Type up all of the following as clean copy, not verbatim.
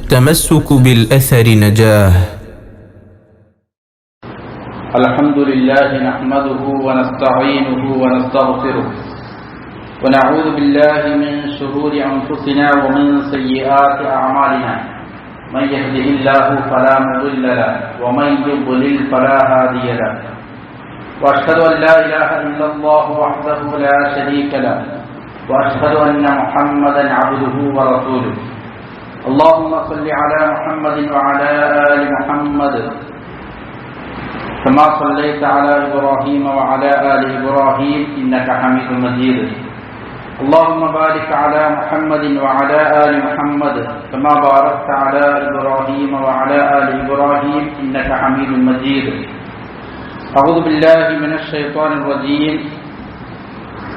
التمسك بالأثر نجاه. الحمد لله نحمده ونستعينه ونستغفره ونعوذ بالله من شرور أنفسنا ومن سيئات أعمالنا. من يهده الله فلا مضل له ومن يضلل فلا هادي له. وأشهد أن لا إله إلا الله وحده لا شريك له وأشهد أن محمدا عبده ورسوله. اللهم صل على محمد وعلى آل محمد كما صليت على إبراهيم وعلى آل إبراهيم إنك حميد مجيد. اللهم بارك على محمد وعلى آل محمد كما باركت على إبراهيم وعلى آل إبراهيم إنك حميد مجيد. أعوذ بالله من الشيطان الرجيم.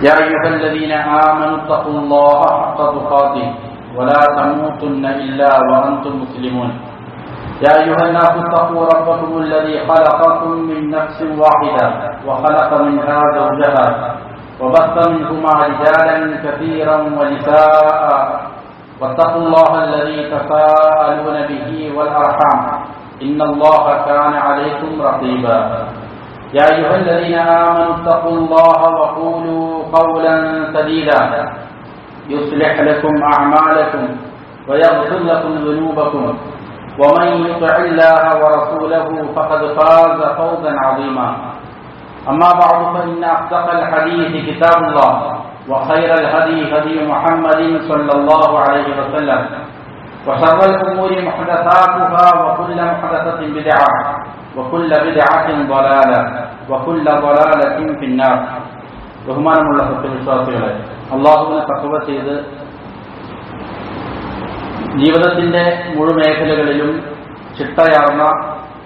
يا أيها الذين آمنوا اتقوا الله حق تقاته ولا تموتن إلا وأنتم مسلمون. يا أيها الناس اتقوا ربكم الذي خلقكم من نفس واحدة وخلق منها زوجها وبث منهما رجالا كثيرا ونساء واتقوا الله الذي تساءلون به والأرحام إن الله كان عليكم رقيبا. يا أيها الذين آمنوا اتقوا الله وقولوا قولا سديدا يصلح لكم أعمالكم ويغفر لكم ذنوبكم ومن يطع الله ورسوله فقد فاز فوزا عظيما. أما بعد فإن أصدق الحديث كتاب الله وخير الهدي هدي محمد صلى الله عليه وسلم وشر الأمور محدثاتها وكل محدثة بدعة وكل بدعة ضلالة وكل ضلالة في النار. ബഹുമാനമുള്ള സത്യവിശ്വാസികളെ, അള്ളാഹുവിനെ തഖ്വ ചെയ്ത് ജീവിതത്തിന്റെ മുഴുമേഖലകളിലും ചിട്ടയാർന്ന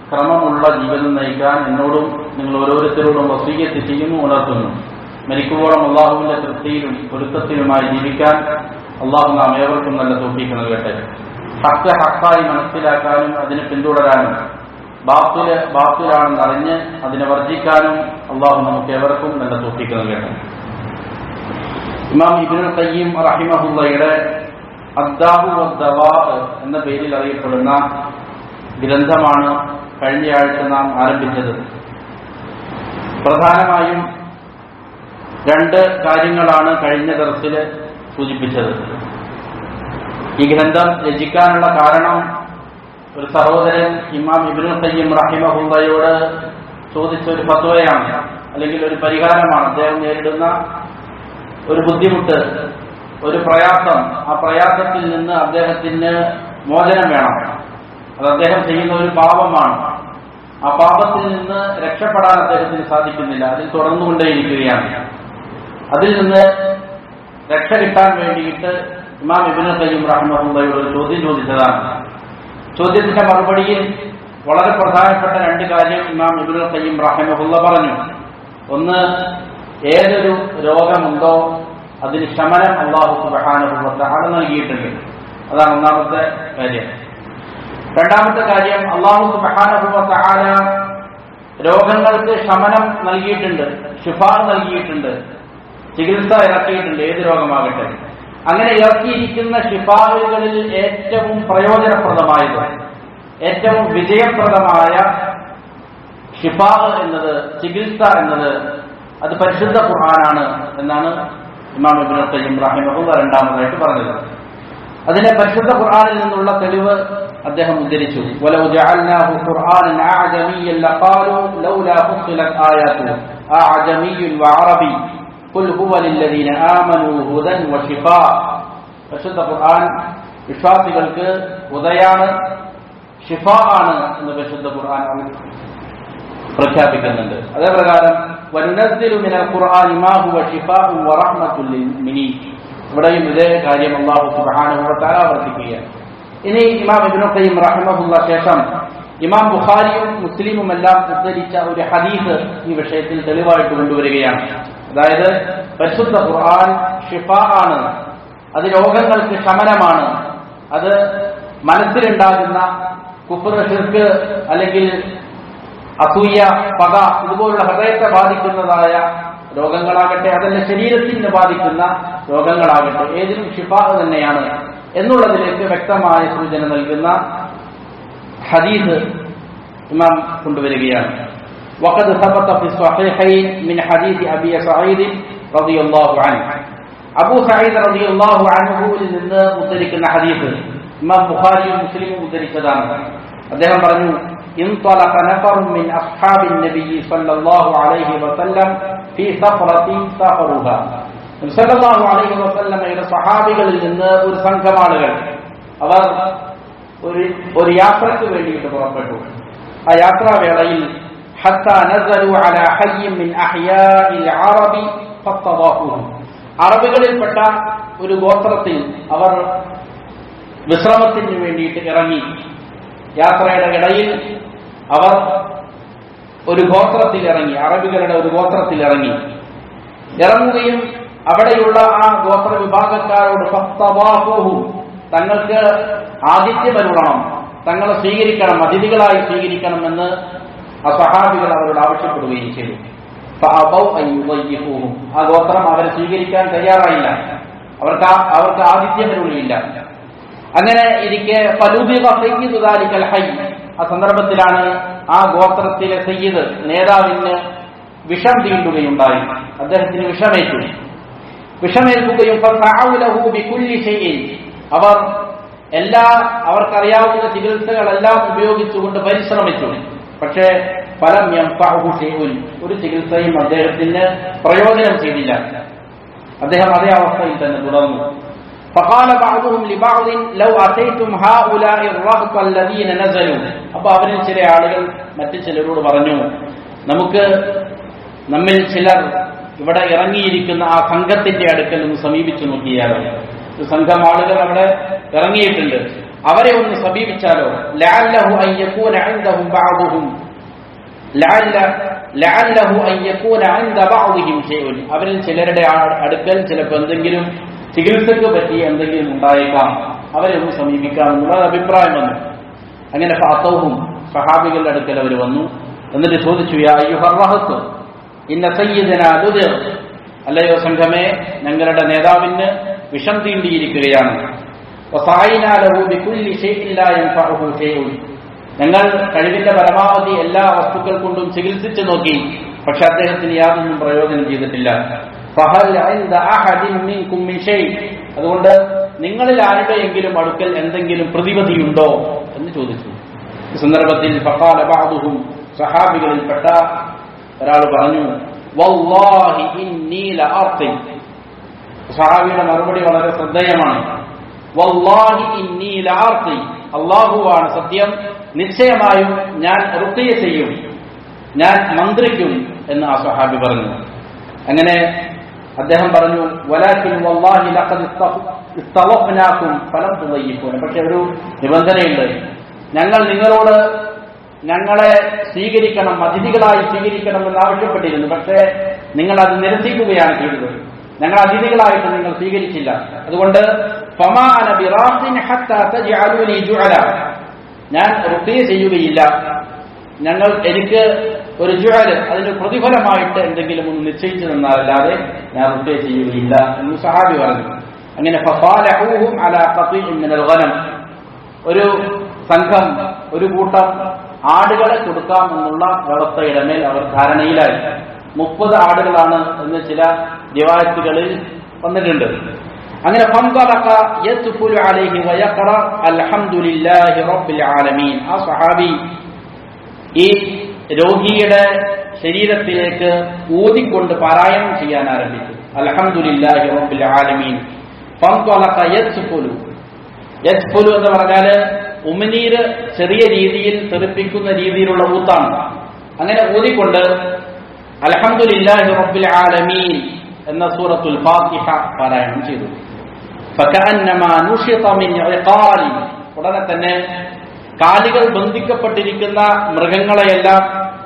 ക്രമമുള്ള ജീവിതം നയിക്കാൻ എന്നോടും നിങ്ങൾ ഓരോരുത്തരോടും വസീയത്ത് ചെയ്യുന്നു, ഉണർത്തുന്നു. മരിക്കുമ്പോഴും അള്ളാഹുവിന്റെ തൃപ്തിയിലും പൊരുത്തത്തിലുമായി ജീവിക്കാൻ അള്ളാഹു നാം ഏവർക്കും നല്ല തൗഫീഖ് നൽകട്ടെ. ഹക്ക് ഹക്കായി മനസ്സിലാക്കാനും അതിനെ പിന്തുടരാനും ബാത്തില് ബാത്തിലാണെന്ന് അറിഞ്ഞ് അതിനെ വർജിക്കാനും അള്ളാഹു നമുക്ക് ഏവർക്കും നല്ല തൗഫീഖ് നൽകട്ടെ. ഇമാം ഇബ്നുൽ ഖയ്യിം റഹിമഹുള്ളയുടെ അദ്ദാഉ വദ്ദവാ എന്ന പേരിൽ അറിയപ്പെടുന്ന ഗ്രന്ഥമാണ് കഴിഞ്ഞയാഴ്ച നാം ആരംഭിച്ചത്. പ്രധാനമായും രണ്ട് കാര്യങ്ങളാണ് കഴിഞ്ഞ ദർസിൽ സൂചിപ്പിച്ചത്. ഈ ഗ്രന്ഥം രചിക്കാനുള്ള കാരണം ഒരു സഹോദരൻ ഇമാം ഇബ്നുൽ ഖയ്യിം റഹിമഹുള്ളയോട് ചോദിച്ച ഒരു ഫത്വയാണ്, അല്ലെങ്കിൽ ഒരു പരിഹാരമാണ്. അദ്ദേഹം നേരിടുന്ന ഒരു ബുദ്ധിമുട്ട്, ഒരു പ്രയാസം, ആ പ്രയാസത്തിൽ നിന്ന് അദ്ദേഹത്തിന് മോചനം വേണം. അത് അദ്ദേഹം ചെയ്യുന്ന ഒരു പാപമാണ്. ആ പാപത്തിൽ നിന്ന് രക്ഷപ്പെടാൻ അദ്ദേഹത്തിന് സാധിക്കുന്നില്ല, അതിൽ തുടർന്നുകൊണ്ടേയിരിക്കുകയാണ്. അതിൽ നിന്ന് രക്ഷ കിട്ടാൻ വേണ്ടിയിട്ട് ഇമാം ഇബ്നുൽ ഖയ്യിം റഹിമഹുള്ളയോട് ഒരു ചോദ്യം ചോദിച്ചതാണ്. ചോദ്യത്തിന്റെ മറുപടിയിൽ വളരെ പ്രധാനപ്പെട്ട രണ്ട് കാര്യം ഇമാം ഇബ്നുൽ ഖയ്യിം റഹിമഹുള്ള പറഞ്ഞു. ഒന്ന്, ഏതൊരു രോഗമുണ്ടോ അതിന് ശമനം അല്ലാഹു സുബ്ഹാനഹു വ തആല നൽകിയിട്ടുണ്ട്. അതാണ് ഒന്നാമത്തെ കാര്യം. രണ്ടാമത്തെ കാര്യം, അല്ലാഹു സുബ്ഹാനഹു വ തആല രോഗങ്ങൾക്ക് ശമനം നൽകിയിട്ടുണ്ട്, ശിഫാ നൽകിയിട്ടുണ്ട്, ചികിത്സ ഇറക്കിയിട്ടുണ്ട്, ഏത് രോഗമാകട്ടെ. അങ്ങനെ ഇറക്കിയിരിക്കുന്ന ശിഫാകളിൽ ഏറ്റവും പ്രയോജനപ്രദമായത്, ഏറ്റവും വിജയപ്രദമായ ശിഫാ എന്നത്, ചികിത്സ എന്നത് അത് പരിശുദ്ധ ഖുർആനാണ് എന്നാണ് ഇമാം ഇബ്നുൽ ഖയ്യിം റഹിമഹുള്ള രണ്ടാമതായിട്ട് പറഞ്ഞത്. അതിനെ പരിശുദ്ധ ഖുർആനിൽ നിന്നുള്ള തെളിവ് അദ്ദേഹം ഉദ്ധരിച്ചു. വലൗ ജഅൽനാഹു ഖുർആനൻ അഅജമിയ്യൻ ലഖാലു ലൗലാ ഫുസ്സിലത് ആയാതുഹു അഅജമിയ്യുൻ വഅറബി ഖുൽ ഹുവ ലില്ലദീന ആമനൂ ഹുദൻ വശിഫാ. പരിശുദ്ധ ഖുർആൻ വിശ്വാസികൾക്ക് ഹുദയാണ്, ശിഫാ ആണ് എന്ന് പരിശുദ്ധ ഖുർആൻ പ്രഖ്യാപിക്കുന്നുണ്ട്. അതേപ്രകാരം വനുനസ്സിലു മിനൽ ഖുർആനി മാ ഹുവ ശിഫാഉൻ വറഹ്മത്തുൽ ലിൽമുഅ്മിനീൻ, ഇവിടെയും ഇതേ കാര്യം അല്ലാഹു സുബ്ഹാനഹു വ തആല ആവർത്തിക്കുകയാണ്. ഇനി ഇമാം ഇബ്നുൽ ഖയ്യിം റഹിമഹുള്ള ശേഷം ഇമാം ബുഖാരിയും മുസ്ലിമും എല്ലാം ഉദ്ധരിച്ച ഒരു ഹദീസ് ഈ വിഷയത്തിൽ തെളിവായിട്ട് കൊണ്ടുവരികയാണ്. അതായത് പരിശുദ്ധ ഖുർആൻ ശിഫാ ആണ്, അത് രോഗങ്ങൾക്ക് ശമനമാണ്, അത് മനസ്സിലുണ്ടാകുന്ന കുഫ്ർ, ശിർക്ക് അല്ലെങ്കിൽ അസൂയ, പക, ഇതുപോലുള്ള ഹൃദയത്തെ ബാധിക്കുന്നതായ രോഗങ്ങളാകട്ടെ, അതല്ല ശരീരത്തിന് ബാധിക്കുന്ന രോഗങ്ങളാകട്ടെ, ഏതിനും ശിഫാ തന്നെയാണ് എന്നുള്ളതിലേക്ക് വ്യക്തമായ സൂചന നൽകുന്ന ഹദീസ് ഇമാം കൊണ്ടുവരികയാണ്. وقد ثبت في الصحيحين من حديث أبي سعيد رضي الله عنه. അബൂ സഈദ് റളിയല്ലാഹു അൻഹുവിൽ നിന്ന് ഉദ്ധരിക്കുന്ന ഹദീസ് ഇമാം ബുഖാരിയും മുസ്ലിമും ഉദ്ധരിച്ചതാണ്. അദ്ദേഹം പറഞ്ഞു, انطلق نفر من أصحاب النبي صلى الله عليه وسلم في سفرة سافروها. നബി സല്ലല്ലാഹു അലൈഹി വസല്ലമയുടെ സ്വഹാബികളിൽ നിന്ന് ഒരു സംഘം ആളുകൾ അവർ ഒരു യാത്രയ്ക്ക് വേണ്ടിയിട്ട് പുറപ്പെട്ടു. ആ യാത്രാവേളയിൽ حتى نزلوا على حي من أحياء العرب فاستضافوه. അറബികളിൽപ്പെട്ട ഒരു ഗോത്രത്തിൽ അവർ വിശ്രമത്തിന് വേണ്ടിയിട്ട് ഇറങ്ങി. യാത്രയുടെ ഇടയിൽ അവർ ഒരു ഗോത്രത്തിൽ ഇറങ്ങി, അറബികളുടെ ഒരു ഗോത്രത്തിൽ ഇറങ്ങുകയും അവിടെയുള്ള ആ ഗോത്ര വിഭാഗക്കാരോട് ഫസ്തവാഫൂഹു, തങ്ങൾക്ക് ആതിഥ്യമരുളണം, തങ്ങളെ സ്വീകരിക്കണം, അതിഥികളായി സ്വീകരിക്കണമെന്ന് ആ സ്വഹാബികൾ അവരോട് ആവശ്യപ്പെടുകയും ചെയ്തു. ആ ഗോത്രം അവരെ സ്വീകരിക്കാൻ തയ്യാറായില്ല, അവർക്ക് ആതിഥ്യമരുളിയില്ല. അങ്ങനെ ഇരിക്കെ ആ സന്ദർഭത്തിലാണ് ആ ഗോത്രത്തിലെ സയ്യിദ് നേതാവിന് വിഷം തീണ്ടുകയുണ്ടായി. അദ്ദേഹത്തിന് വിഷമേൽക്കുകയും അവർ അവർക്കറിയാവുന്ന ചികിത്സകളെല്ലാം ഉപയോഗിച്ചുകൊണ്ട് പരിശ്രമിച്ചു. പക്ഷേ ഫലം യൻഫഉഹു ശൈഉൻ, ഒരു ചികിത്സയും അദ്ദേഹത്തിന് പ്രയോജനം ചെയ്തില്ല. അദ്ദേഹം അതേ അവസ്ഥയിൽ തന്നെ തുടർന്നു. فقال بعضهم لبعض لو اتيتم هؤلاء الرهط الذين نزلوا. അപ്പോൾ അവരിൽ ചില ആളുകൾ മറ്റു ചിലരോട് പറഞ്ഞു, നമുക്ക് നമ്മിൽ ചിലർ ഇവിടെ ഇറങ്ങിയിരിക്കുന്ന ആ സംഘത്തിന്റെ അടുക്കൽ ഒന്ന് സമീപിച്ചു നോക്കിയാലോ. ഒരു സംഘം ആളുകൾ അവിടെ ഇറങ്ങിയിട്ടുണ്ട്, അവരെ ഒന്ന് സമീപിച്ചാലോ. ലഅല്ലഹു അൻ യകൂന ഇൻദഹും ബഅദുഹും ലഅല്ലഹു അൻ യകൂന ഇൻദ ബഅദിഹിം ശൈഉൻ. അവരിൽ ചിലരുടെ അടുക്കൽ ചിലപ്പോൾ എന്തെങ്കിലും ചികിത്സക്ക് പറ്റി എന്തെങ്കിലും ഉണ്ടായേക്കാം, അവരെ ഒന്ന് സമീപിക്കാമെന്നുള്ള അഭിപ്രായം വന്നു. അങ്ങനെ ഫഅതൗഹും, സഹാബികളുടെ അടുക്കൽ അവർ വന്നു. എന്നിട്ട് ചോദിച്ചു, യാ അയ്യുഹർ റഹത്ത് ഇന്ന സയ്യിദനാ ദുദിർ, അല്ലയോ സംഘമേ, ഞങ്ങളുടെ നേതാവിന് വിഷം തീണ്ടിയിരിക്കുകയാണ്. വസഅയ്നാ ലഹു ബികുല്ലി ശൈഇൻ ലാ യൻഫഉഹു ശൈഉൻ, ഞങ്ങൾ കഴിവിന്റെ പരമാവധി എല്ലാ വസ്തുക്കൾ കൊണ്ടും ചികിത്സിച്ചു നോക്കി, പക്ഷെ അദ്ദേഹത്തിന് യാതൊന്നും പ്രയോജനം ചെയ്തിട്ടില്ല. ഫഹൽ ഇൻദ അഹദിൻ മിൻകും മിൻ ശൈ, അതുകൊണ്ട് നിങ്ങളിൽ ആരുടെയെങ്കിലും അടുക്കൽ എന്തെങ്കിലും പ്രതിവിധിയുണ്ടോ എന്ന് ചോദിച്ചു. ഈ സന്ദർഭത്തിൽ ഫഖാല ബഅദുഹും, സഹാബികളിൽപ്പെട്ട ഒരാൾ പറഞ്ഞു, വല്ലാഹി ഇന്നി ലഅർഖി. സഹാബിയുടെ മറുപടി വളരെ ശ്രദ്ധേയമാണ്. വല്ലാഹി ഇന്നി ലഅർഖി, അല്ലാഹുവാണ് സത്യം, നിശ്ചയമായും ഞാൻ റുഖിയ ചെയ്യും, ഞാൻ മന്ത്രിക്കും എന്ന് ആ സഹാബി പറഞ്ഞു. അങ്ങനെ അദ്ദേഹം പറഞ്ഞു, വലാകിൻ വല്ലാഹി ലഖദ് ഇസ്തവഫ്നാകും ഫലം തുദയ്യിഫൂന. പക്ഷെ ഒരു നിബന്ധനയുണ്ട്, ഞങ്ങൾ നിങ്ങളോട് ഞങ്ങളെ സ്വീകരിക്കണം, അതിഥികളായി സ്വീകരിക്കണമെന്ന് ആവശ്യപ്പെട്ടിരുന്നു, പക്ഷേ നിങ്ങൾ അത് നിരസിക്കുകയാണ് ചെയ്തത്. ഞങ്ങൾ അതിഥികളായിട്ട് നിങ്ങൾ സ്വീകരിച്ചില്ല. അതുകൊണ്ട് ഫമാ അന ബിറാഖിൻ ഹത്താ തജ്അലൂനി ജുഅല, ഞാൻ റുഖിയ ചെയ്യുകയില്ല, എനിക്ക് ഒരു ജുഅൽ, അതിന്റെ പ്രതിഫലമായിട്ട് എന്തെങ്കിലും ഒന്ന് നിശ്ചയിച്ചു തന്നാലല്ലാതെ ഞാൻ റുഖിയ ചെയ്യുകയില്ല എന്ന് സഹാബി പറഞ്ഞു. അങ്ങനെ ഫസാലഹൂഹും അലാ ഖതീഇൻ മിനൽ ഗനം, ഒരു സംഘം, ഒരു കൂട്ടം ആടുകളെ കൊടുക്കാമെന്നുള്ള വ്യവസ്ഥയുടെ മേൽ അവർ ധാരണയിലായി. 30 ആടുകളാണ് എന്ന് ചില റിവായത്തുകളിൽ വന്നിട്ടുണ്ട്. അങ്ങനെ ഫൻതലഖ യത്ഫുലു അലൈഹി വയഖറ അൽഹംദുലില്ലാഹി റബ്ബിൽ ആലമീൻ. ആ സ്വഹാബി ഈ രോഗിയുടെ ശരീരത്തിലേക്ക് ഊതിക്കൊണ്ട് പാരായണം ചെയ്യാൻ ആരംഭിച്ചു. അൽഹംദുലില്ലാഹി റബ്ബിൽ ആലമീൻ. ഫൻതലഖ യത്ഫുലു എന്ന് പറഞ്ഞാൽ ഉമിനീര് ചെറിയ രീതിയിൽ തെറിപ്പിക്കുന്ന രീതിയിലുള്ള ഊത്താണ്. അങ്ങനെ ഊതിക്കൊണ്ട് അൽഹംദുലില്ലാഹി റബ്ബിൽ ആലമീൻ എന്ന സൂറത്തുൽ ഫാത്തിഹ പാരായണം ചെയ്തു. ഫകഅന്നമാ നുശിത മിൻ ഇഖാൽ, ഉടനെ തന്നെ കാലുകൾ ബന്ധിക്കപ്പെട്ടിരിക്കുന്ന മൃഗങ്ങളെയെല്ലാം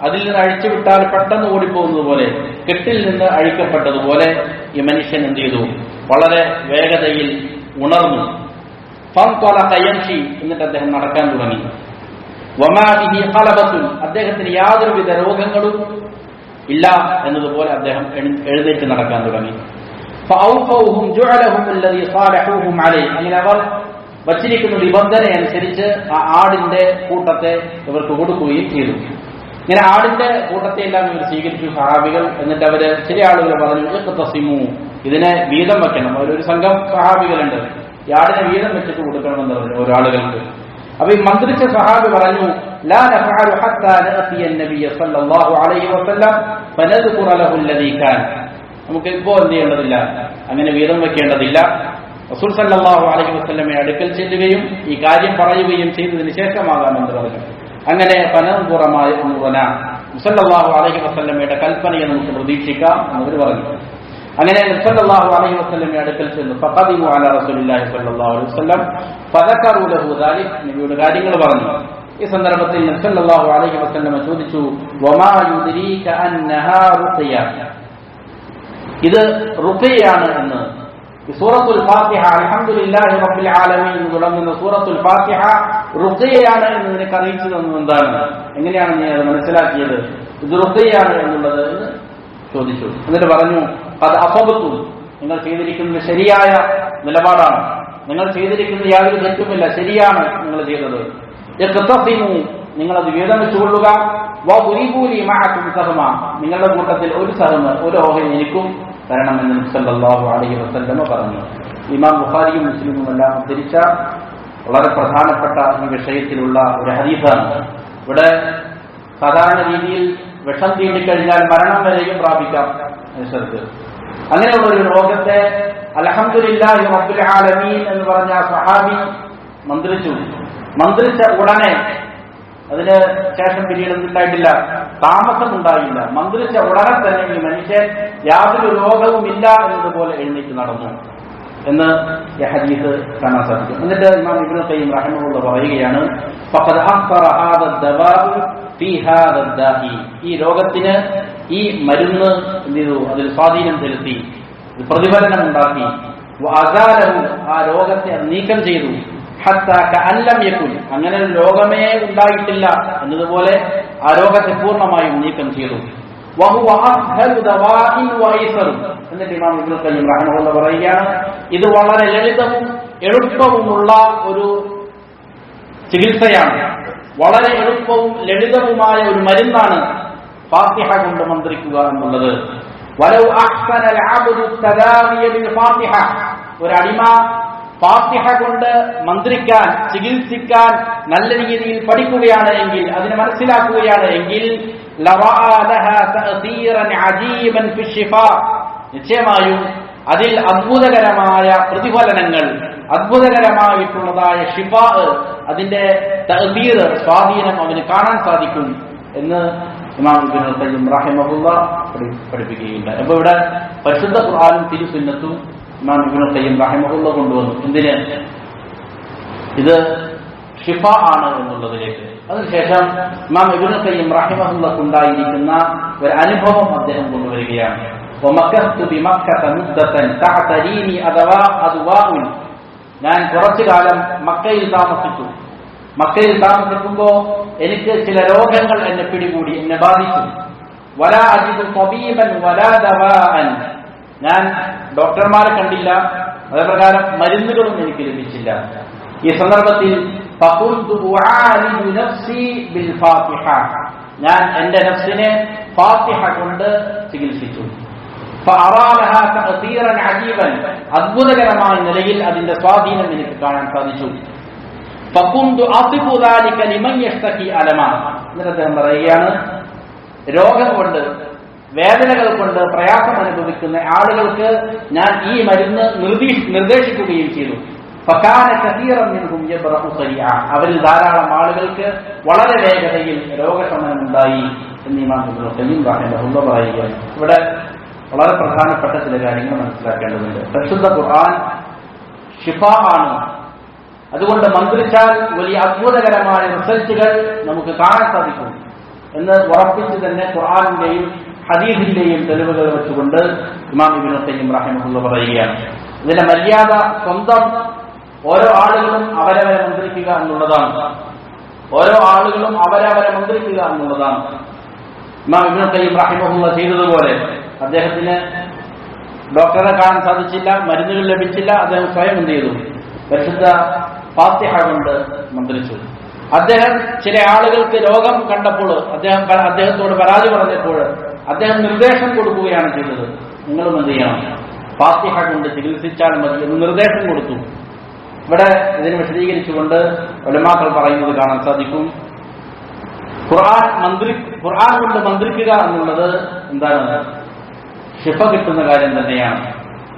അതിൽ നിന്ന് അഴിച്ചുവിട്ടാൽ പെട്ടെന്ന് ഓടിപ്പോകുന്നത് പോലെ, കെട്ടിൽ നിന്ന് അഴിക്കപ്പെട്ടതുപോലെ ഈ മനുഷ്യൻ എന്ത് ചെയ്തു, വളരെ വേഗതയിൽ ഉണർന്നു. ഫൻതലഖ യംശി, എന്നിട്ട് അദ്ദേഹം നടക്കാൻ തുടങ്ങി. വമാ ബിഹി ഖലബത്തുൻ, അദ്ദേഹത്തിന് യാതൊരുവിധ രോഗങ്ങളും ഇല്ല എന്നതുപോലെ അദ്ദേഹം എഴുന്നേറ്റ് നടക്കാൻ തുടങ്ങി. ഫഔഫൗഹും ജുഅലഹും അല്ലദീ സാലഹൂഹും അലൈഹി, അങ്ങനെ അവർ വച്ചിരിക്കുന്ന നിബന്ധന അനുസരിച്ച് ആ ആടിന്റെ കൂട്ടത്തെ ഇവർക്ക് കൊടുക്കുകയും ചെയ്തു. ഇങ്ങനെ ആടിന്റെ കൂട്ടത്തെ എല്ലാം ഇവർ സ്വീകരിച്ചു സഹാബികൾ. എന്നിട്ട് അവര് ചില ആളുകൾ പറഞ്ഞു തസിമു, ഇതിനെ വീതം വെക്കണം. അവരൊരു സംഘം സഹാബികളുണ്ട്, ഈ ആടിനെ വീതം വെച്ചിട്ട് കൊടുക്കണമെന്ന് പറഞ്ഞു ഓരോ ആളുകൾക്ക്. അപ്പൊ ഈ മന്ത്രിച്ച സഹാബി പറഞ്ഞു ലാ നഫഅലു ഹത്താ നഅതിയ നബിയ സല്ലല്ലാഹു അലൈഹി വസല്ലം ഫനദ്കുറ ലഹു അല്ലദീ കാൻ. നമുക്ക് ഇപ്പോൾ എന്ത് ചെയ്യേണ്ടതില്ല, അങ്ങനെ വീതം വെക്കേണ്ടതില്ല. റസൂൽ സല്ലല്ലാഹു അലൈഹി വസല്ലമയെ അടുക്കൽ ചെല്ലുകയും ഈ കാര്യം പറയുകയും ചെയ്തതിന് ശേഷമാകാമെന്ന് പറഞ്ഞു. അങ്ങനെ ഫനദ്കുറമായ സല്ലല്ലാഹു അലൈഹി വസല്ലമയുടെ കൽപ്പനയെ നമുക്ക് പ്രതീക്ഷിക്കാം എന്നവർ പറഞ്ഞു. അങ്ങനെ സല്ലല്ലാഹു അലൈഹി വസല്ലമയുടെ അടുക്കൽ ചെന്നു. ഫഖദിമു അലാ റസൂലില്ലാഹി സല്ലല്ലാഹു അലൈഹി വസല്ലം ഫദകറു ലഹു ദാലിക്, നബിയുടെ കാര്യങ്ങൾ പറഞ്ഞു. ഈ സന്ദർഭത്തിൽ സല്ലല്ലാഹു അലൈഹി വസല്ലം ചോദിച്ചു വമാ യുദ്രീക അന്നഹാ റുഖിയ, ഇത് റുഖിയയാണ് എന്ന്. സൂറത്തുൽ ഫാത്തിഹ അൽഹംദുലില്ലാഹി റബ്ബിൽ ആലമീൻ എന്ന് തുടങ്ങുന്ന സൂറത്തുൽ ഫാത്തിഹ റുഖിയയാണ് എന്ന് നിനക്ക് അറിയിച്ചു തന്നത് എന്താണ്, എങ്ങനെയാണ് നീ അത് മനസ്സിലാക്കിയത്, ഇത് റുഖിയയാണ് എന്നുള്ളത് എന്ന് ചോദിച്ചു. എന്നിട്ട് പറഞ്ഞു അത് അസബത്തും, നിങ്ങൾ ചെയ്തിരിക്കുന്നത് ശരിയായ നിലപാടാണ്, നിങ്ങൾ ചെയ്തിരിക്കുന്നത് യാതൊരു തെറ്റുമില്ല, ശരിയാണ് നിങ്ങൾ ചെയ്തത്. നിങ്ങളത് വീതം വെച്ചുകൊള്ളുക. നിങ്ങളുടെ കൂട്ടത്തിൽ ഒരു സഹമ്, ഒരു ഓഹരി എനിക്കും തരണമെന്ന് സല്ലല്ലാഹു അലൈഹി വസല്ലം പറഞ്ഞു. ഇമാം ബുഖാരിയും മുസ്ലിമും എല്ലാം ഉദ്ധരിച്ച വളരെ പ്രധാനപ്പെട്ട ഈ വിഷയത്തിലുള്ള ഒരു ഹദീസാണ്. ഇവിടെ സാധാരണ രീതിയിൽ വിഷം തീണ്ടിക്കഴിഞ്ഞാൽ മരണം വരെയും പ്രാപിക്കാം മനുഷ്യർക്ക്. അങ്ങനെയുള്ള ഒരു രോഗത്തെ അൽഹംദുലില്ലാഹി റബ്ബിൽ ആലമീൻ എന്ന് പറഞ്ഞ സഹാബി മന്ത്രിച്ച ഉടനെ, അതിന് ശേഷം പിന്നീട് ഉണ്ടായിട്ടില്ല, താമസമുണ്ടായില്ല, മന്ത്രിച്ച ഉടനെ തന്നെ ഈ മനുഷ്യൻ യാതൊരു രോഗവുമില്ല എന്നതുപോലെ എഴുന്നേറ്റ് നടന്നു എന്ന് ഈ ഹദീസ് കാണാൻ സാധിക്കും. എന്നിട്ട് ഇമാം ഇബ്നു ഖയ്യിം റഹിമഹുല്ലാഹ് പറയുകയാണ് ഫഖദ് അഖറ ഹാദ ദവാഉ ഫീ ഹാദ ദാഇ, ഈ രോഗത്തിന് ഈ മരുന്ന് എന്ത് ചെയ്തു, അതിൽ സ്വാധീനം ചെലുത്തി, പ്രതിഫലനം ഉണ്ടാക്കി. വഅസാലഹു, ആ രോഗത്തെ നീക്കം ചെയ്തു. ഹത്താ കഅൻ ലം യകുൻ, അങ്ങനെ ഒരു രോഗമേ ഉണ്ടായിട്ടില്ല എന്നതുപോലെ ആ രോഗത്തെ പൂർണ്ണമായും നീക്കം ചെയ്തു. വഹുവ അസ്ഹലു ദവാഇൻ വൈസറു, എന്നിട്ട് ഇമാം ഇബ്നു ഖയ്യിം റഹിമഹുല്ലാഹ് പറയുകയാണ് ഇത് വളരെ ലളിതവും എളുപ്പവുമുള്ള ഒരു ചികിത്സയാണ്, വളരെ എളുപ്പവും ലളിതവുമായ ഒരു മരുന്നാണ് ഫാത്തിഹ കൊണ്ട് മന്ത്രിക്കുക എന്നുള്ളത്. വലൗ അഹ്സനൽ അബ്ദു തദാവിയ ബിൽ ഫാത്തിഹ, ഒരു അടിമ ഫാത്തിഹ കൊണ്ട് മന്ത്രിക്കാൻ, ചികിത്സിക്കാൻ നല്ല രീതിയിൽ പഠിക്കുകയാണ് എങ്കിൽ, അതിനെ മനസ്സിലാക്കുകയാണ് എങ്കിൽ നിശ്ചയമായും അതിൽ അത്ഭുതകരമായ പ്രതിഫലനങ്ങൾ, അത്ഭുതകരമായിട്ടുള്ളതായ ഷിഫാ, അതിന്റെ തഅ്സീർ, സ്വാധീനം അവന് കാണാൻ സാധിക്കും എന്ന് ഇമാം ഇബ്നു ഖയ്യിം റഹിമഹുല്ലാഹ് പഠിപ്പിക്കുകയുണ്ട്. അപ്പൊ ഇവിടെ പരിശുദ്ധ ഖുർആനും തിരുസുന്നത്തും ഇമാം ഇബ്നു ഖയ്യിം റഹിമഹുല്ലാഹ് കൊണ്ടുവന്നു. എന്തിന്? ഇത് ഷിഫ ആണ് എന്നുള്ളതിലേക്ക്. അതിനുശേഷം ഇമാം ഇബ്നു ഖയ്യിം റഹിമഹുല്ലാഹ് ഉണ്ടായിരിക്കുന്ന ഒരു അനുഭവം അദ്ദേഹം കൊണ്ടുവരികയാണ്. ഞാൻ കുറച്ചു കാലം മക്കയിൽ താമസിച്ചു. മക്കയിൽ താമസിക്കുമ്പോ എനിക്ക് ചില രോഗങ്ങൾ എന്നെ പിടികൂടി, എന്നെ ബാധിച്ചു. വലാ അജിദു തബീബൻ വലാ ദവാഅൻ, ഞാൻ ഡോക്ടർമാരെ കണ്ടില്ല, അതേപ്രകാരം മരുന്നുകളും എനിക്ക് ലഭിച്ചില്ല. ഈ സന്ദർഭത്തിൽ ഞാൻ എന്റെ നഫ്സിനെ ഫാത്തിഹ കൊണ്ട് ചികിത്സിച്ചു. അത്ഭുതകരമായ നിലയിൽ അതിന്റെ സ്വാധീനം എനിക്ക് കാണാൻ സാധിച്ചു. എന്നിട്ട് അദ്ദേഹം പറയുകയാണ്, രോഗം കൊണ്ട്, വേദനകൾ കൊണ്ട് പ്രയാസം അനുഭവിക്കുന്ന ആളുകൾക്ക് ഞാൻ ഈ മരുന്ന് നിർദ്ദേശിക്കുകയും ചെയ്തു. അവരിൽ ധാരാളം ആളുകൾക്ക് വളരെ വേഗതയിൽ രോഗശമനമുണ്ടായി എന്ന് ഇമാം ഇബ്നു ഖയ്യിം റഹിമഹുല്ലാഹ് പറയുകയാണ്. ഇവിടെ വളരെ പ്രധാനപ്പെട്ട ചില കാര്യങ്ങൾ മനസ്സിലാക്കേണ്ടതുണ്ട്. പരിശുദ്ധ ഖുർആൻ ഷിഫാ ആണ്. അതുകൊണ്ട് മന്ത്രിച്ചാൽ വലിയ അത്ഭുതകരമായ റിസൾട്ടുകൾ നമുക്ക് കാണാൻ സാധിക്കും എന്ന് ഉറപ്പിച്ച് തന്നെ ഖുർആനിന്റെയും ഹദീസിന്റെയും തെളിവുകൾ വെച്ചുകൊണ്ട് ഇമാം ഇബ്നു ഖയ്യിം റഹിമഹുല്ലാഹ് പറയുകയാണ്. ഇതിന്റെ മര്യാദ സ്വന്തം ഓരോ ആളുകളും അവരവരെ മന്ത്രിക്കുക എന്നുള്ളതാണ്. ഓരോ ആളുകളും അവരവരെ മന്ത്രിക്കുക എന്നുള്ളതാണ്. ഇമാം ഇബ്നു ഖയ്യിം റഹിമഹുല്ലാഹ് ചെയ്തതുപോലെ അദ്ദേഹത്തിന് ഡോക്ടറെ കാണാൻ സാധിച്ചില്ല, മരുന്നുകൾ ലഭിച്ചില്ല, അദ്ദേഹം സ്വയം എന്ത് ചെയ്തു, പരിശുദ്ധ ഫാത്തിഹ കൊണ്ട് മന്ത്രിച്ചു. അദ്ദേഹം ചില ആളുകൾക്ക് രോഗം കണ്ടപ്പോൾ അദ്ദേഹത്തോട് പരാതി പറഞ്ഞപ്പോൾ അദ്ദേഹം നിർദ്ദേശം കൊടുക്കുകയാണ് ചെയ്തത്. നിങ്ങളും എന്ത് ചെയ്യണം, ഫാത്തിഹ കൊണ്ട് ചികിത്സിച്ചാൽ മതി എന്ന് നിർദ്ദേശം കൊടുത്തു. ഇവിടെ ഇതിനെ വിശദീകരിച്ചുകൊണ്ട് ഉലമാക്കൾ പറയുന്നത് കാണാൻ സാധിക്കും. ഖുർആൻ കൊണ്ട് മന്ത്രിക്കുക എന്നുള്ളത് എന്താണ്, ശിഫ കിട്ടുന്ന കാര്യം തന്നെയാണ്.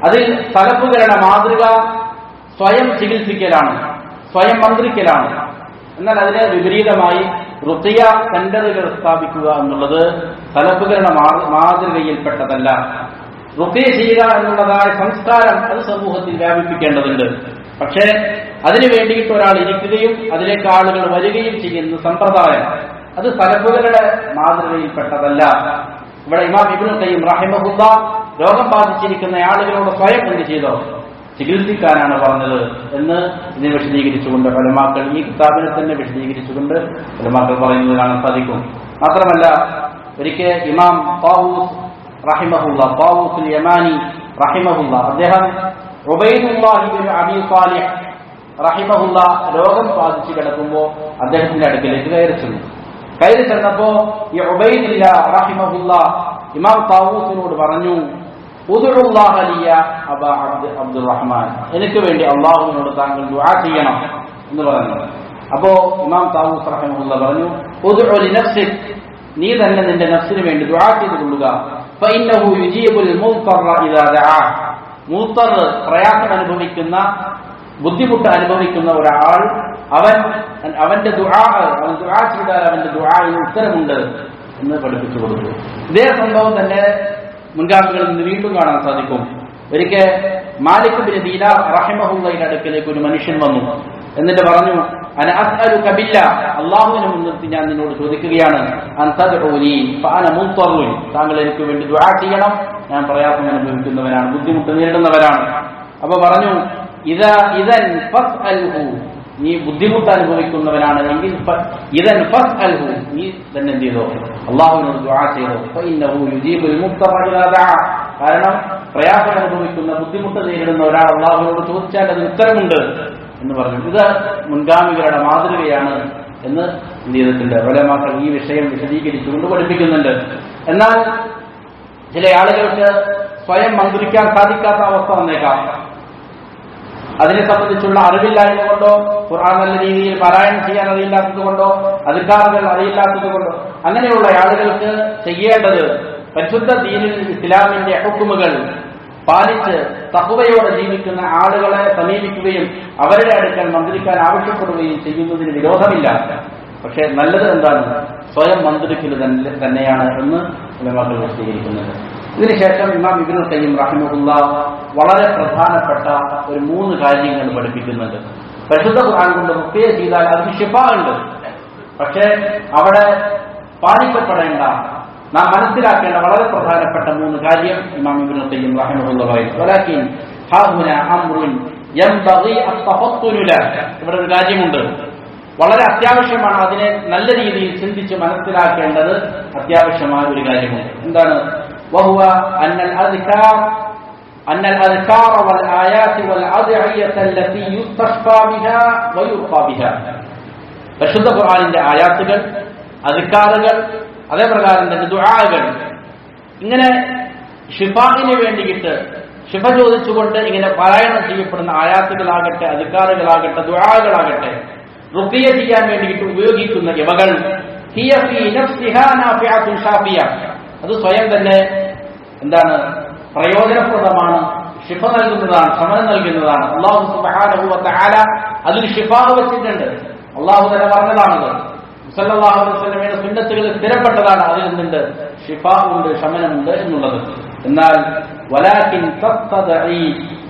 അതിൽ സലഫുകളുടെ മാതൃക സ്വയം ചികിത്സിക്കലാണ്, സ്വയം മന്ത്രിക്കലാണ്. എന്നാൽ അതിന് വിപരീതമായി റുഖിയ സെന്ററുകൾ സ്ഥാപിക്കുക എന്നുള്ളത് സലഫുകളുടെ മാതൃകയിൽപ്പെട്ടതല്ല. റുഖിയ ചെയ്യുക എന്നുള്ളതായ സംസ്കാരം അത് സമൂഹത്തിൽ വ്യാപിപ്പിക്കേണ്ടതുണ്ട്. പക്ഷേ അതിനു വേണ്ടിയിട്ട് ഒരാൾ ഇരിക്കുകയും അതിലേക്ക് ആളുകൾ വരികയും ചെയ്യുന്ന സമ്പ്രദായം അത് സലഫുകളുടെ മാതൃകയിൽപ്പെട്ടതല്ല. ഇവിടെ ഇമാം ഇബ്നുൽ ഖയ്യിം റഹിമഹുല്ലാഹ് രോഗം ബാധിച്ചിരിക്കുന്ന ആളുകളോട് സ്വയം എന്ത് ചെയ്തോ, ചികിത്സിക്കാനാണ് പറഞ്ഞത് എന്ന് ഇതിനെ വിശദീകരിച്ചുകൊണ്ട് ഉലമാക്കൾ, ഈ കിതാബിനെ തന്നെ വിശദീകരിച്ചുകൊണ്ട് ഉലമാക്കൾ പറയുന്നത് കാണാൻ സാധിക്കും. മാത്രമല്ല ഒരിക്കൽ ഇമാം താവൂസ് റഹിമഹുല്ലാഹ്, താവൂസുൽ യമാനി റഹിമഹുല്ലാഹ്, അദ്ദേഹം ഉബൈദുല്ലാഹി ഇബ്നു അബീ സാലിഹ് റഹിമഹുല്ലാഹ് രോഗം ബാധിച്ച് കിടക്കുമ്പോൾ അദ്ദേഹത്തിന്റെ അടുക്കലേക്ക് കയറി ചെന്നപ്പോ ഈ ഉബൈദില്ലാ റഹിമഹുല്ലാഹ് ഇമാം താവൂസിനോട് പറഞ്ഞു, ഉദ്ഉല്ലാഹ ലിയ അബാ അബ്ദുറഹ്മാൻ, എനിക്ക് വേണ്ടി അള്ളാഹുവിനോട് താങ്കൾ ദുആ ചെയ്യണം എന്ന് പറഞ്ഞു. അപ്പോ ഇമാം താവൂസ് റഹിമഹുല്ലാഹ് പറഞ്ഞു, ഉദ്ഉ ലിനഫ്സിക്, നീ തന്നെ നിന്റെ നഫ്സിന് വേണ്ടി ദുആ ചെയ്തു കൊള്ളുക. ഫഇന്നഹു യുജീബുൽ മുദ്തറ ഇദാ ദഅ, മുദ്തർ പ്രയാസം അനുഭവിക്കുന്ന, ബുദ്ധിമുട്ട് അനുഭവിക്കുന്ന ഒരാൾ അവന്റെ ദുആ ചെയ്താൽ അവന്റെ ദുആയിൽ ഉത്തരമുണ്ട് എന്ന് പഠിപ്പിച്ചു കൊടുത്തു. ഇതേ സംഭവം തന്നെ മുൻഗാമികളിൽ നിന്ന് വീണ്ടും കാണാൻ സാധിക്കും. ഒരിക്കൽ മാലിക് ബിൻ ദീനാർ റഹിമഹുള്ളയുടെ അടുക്കലേക്ക് ഒരു മനുഷ്യൻ വന്നു. എന്നിട്ട് പറഞ്ഞു, അന അസ്അലുക ബില്ലാഹ്, അല്ലാഹുവിനെ മുൻനിർത്തി ഞാൻ നിന്നോട് ചോദിക്കുകയാണ്, അൻ തദ്ഉനി ഫഅന മുദ്തറുൻ, താങ്കൾ എനിക്ക് വേണ്ടി ദുആ ചെയ്യണം, ഞാൻ പ്രയാസം അനുഭവിക്കുന്നവനാണ്, ബുദ്ധിമുട്ട് നേരിടുന്നവരാണ്. അപ്പൊ പറഞ്ഞു, ഇദൻ ഫസ്അൽഹു, നീ ബുദ്ധിമുട്ട് അനുഭവിക്കുന്നവനാണ് എങ്കിൽ ഇദൻ ഫസ്അൽഹു, നീ തന്നെ എന്ത് ചെയ്തോ, അല്ലാഹുവിനോട് ദുആ ചെയ്തോ. ഫഇന്നഹു യുജീബുൽ മുദ്തറ ഇദാ ദഅ, കാരണം പ്രയാസം അനുഭവിക്കുന്ന, ബുദ്ധിമുട്ട് നേരിടുന്ന ഒരാൾ അല്ലാഹുവിനോട് ചോദിച്ചാൽ അതിന് ഉത്തരമുണ്ട് എന്ന് പറഞ്ഞു. ഇത് മുൻഗാമികളുടെ മാതൃകയാണ് എന്ന് എന്ത് ചെയ്തിട്ടുണ്ട്, ഉലമാക്കൾ ഈ വിഷയം വിശദീകരിച്ചുകൊണ്ട് പഠിപ്പിക്കുന്നുണ്ട്. എന്നാൽ ചില ആളുകൾക്ക് സ്വയം മന്ത്രിക്കാൻ സാധിക്കാത്ത അവസ്ഥ വന്നേക്കാം. അതിനെ സംബന്ധിച്ചുള്ള അറിവില്ലായ്മ കൊണ്ടോ, ഖുർആൻ നല്ല രീതിയിൽ പാരായണം ചെയ്യാൻ അറിയില്ലാത്തത് കൊണ്ടോ, അദ്കാറുകൾ അറിയില്ലാത്തത് കൊണ്ടോ, അങ്ങനെയുള്ള ആളുകൾക്ക് ചെയ്യേണ്ടത് പരിശുദ്ധ ദീനിൽ ഇസ്ലാമിന്റെ ഹുക്മുകൾ പാലിച്ച് തഖ്വയോടെ ജീവിക്കുന്ന ആളുകളെ സമീപിക്കുകയും അവരുടെ അടുക്കൽ മന്ത്രിക്കാൻ ആവശ്യപ്പെടുകയും ചെയ്യുന്നതിന് വിരോധമില്ല. പക്ഷെ നല്ലത് എന്താണ്, സ്വയം മന്ത്രിക്കൽ തന്നെയാണ് എന്ന് ഉലമാക്കൾ വിശദീകരിക്കുന്നുണ്ട്. ഇതിനുശേഷം ഇമാം ഇബ്നുൽ ഖയ്യിം റഹിമഹുല്ലാഹ് വളരെ പ്രധാനപ്പെട്ട ഒരു 3 കാര്യങ്ങൾ പഠിപ്പിക്കുന്നുണ്ട്. പരിശുദ്ധ ഖുർആൻ കൊണ്ട് റുഖിയ ചെയ്താൽ അതിന് ശിഫ ഉണ്ട്. പക്ഷേ അവിടെ പാലിക്കപ്പെടേണ്ട, നാം മനസ്സിലാക്കേണ്ട വളരെ പ്രധാനപ്പെട്ട 3 കാര്യം ഇമാം ഇബ്നുൽ ഖയ്യിം റഹിമഹുല്ലാഹ് പറയുന്നു. വലാകിൻ ഹാഹുന അംറുൻ യംബഗി അത്തഫത്തുന ലഹു, ഇവിടെ ഒരു കാര്യമുണ്ട്, വളരെ അത്യാവശ്യമാണ്, അതിനെ നല്ല രീതിയിൽ ചിന്തിച്ച് മനസ്സിലാക്കേണ്ടത് അത്യാവശ്യമായ ഒരു കാര്യമുണ്ട്. എന്താണ്? وهو أن الأذكار والآيات والأدعية التي يستشفى بها ويرقى بها, പരിശുദ്ധ ഖുർആനിന്റെ ആയാത്തുകൾ, അദ്കാറുകൾ, അതേപ്രകാരം തന്നെ ദുആകൾ, ഇങ്ങനെ ഷിഫാഇന് വേണ്ടിയിട്ട് ഷിഫ ചോദിച്ചുകൊണ്ട് ഇങ്ങനെ പാരായണം ചെയ്യപ്പെടുന്ന ആയാത്തുകളാകട്ടെ, അദ്കാറുകളാകട്ടെ, ദുആകളാകട്ടെ, റുഖിയ ചെയ്യാൻ വേണ്ടിയിട്ട് ഉപയോഗിക്കുന്ന ഇവകൾ ഹിയ ഫീ നഫ്സിഹാ നാഫിഅത്തുൻ ഷാഫിയ, അത് സ്വയം തന്നെ എന്താണ്, പ്രയോജനപ്രദമാണ്, ഷിഫ നൽകുന്നതാണ്, ശമനം നൽകുന്നതാണ്. അല്ലാഹു സുബ്ഹാനഹു വ തആല അതിൽ ഷിഫ വെച്ചിട്ടുണ്ട്. അല്ലാഹു തന്നെ പറഞ്ഞതാണത്. സല്ലല്ലാഹു അലൈഹി വസല്ലമയുടെ സുന്നത്തുകളിൽ സ്ഥിരപ്പെട്ടതാണ്. അതിൽ നിന്നുണ്ട് ഷിഫ ഉണ്ട്, ശമനമുണ്ട് എന്നുള്ളത്. എന്നാൽ വലാകിൻ തഖ്തദഇ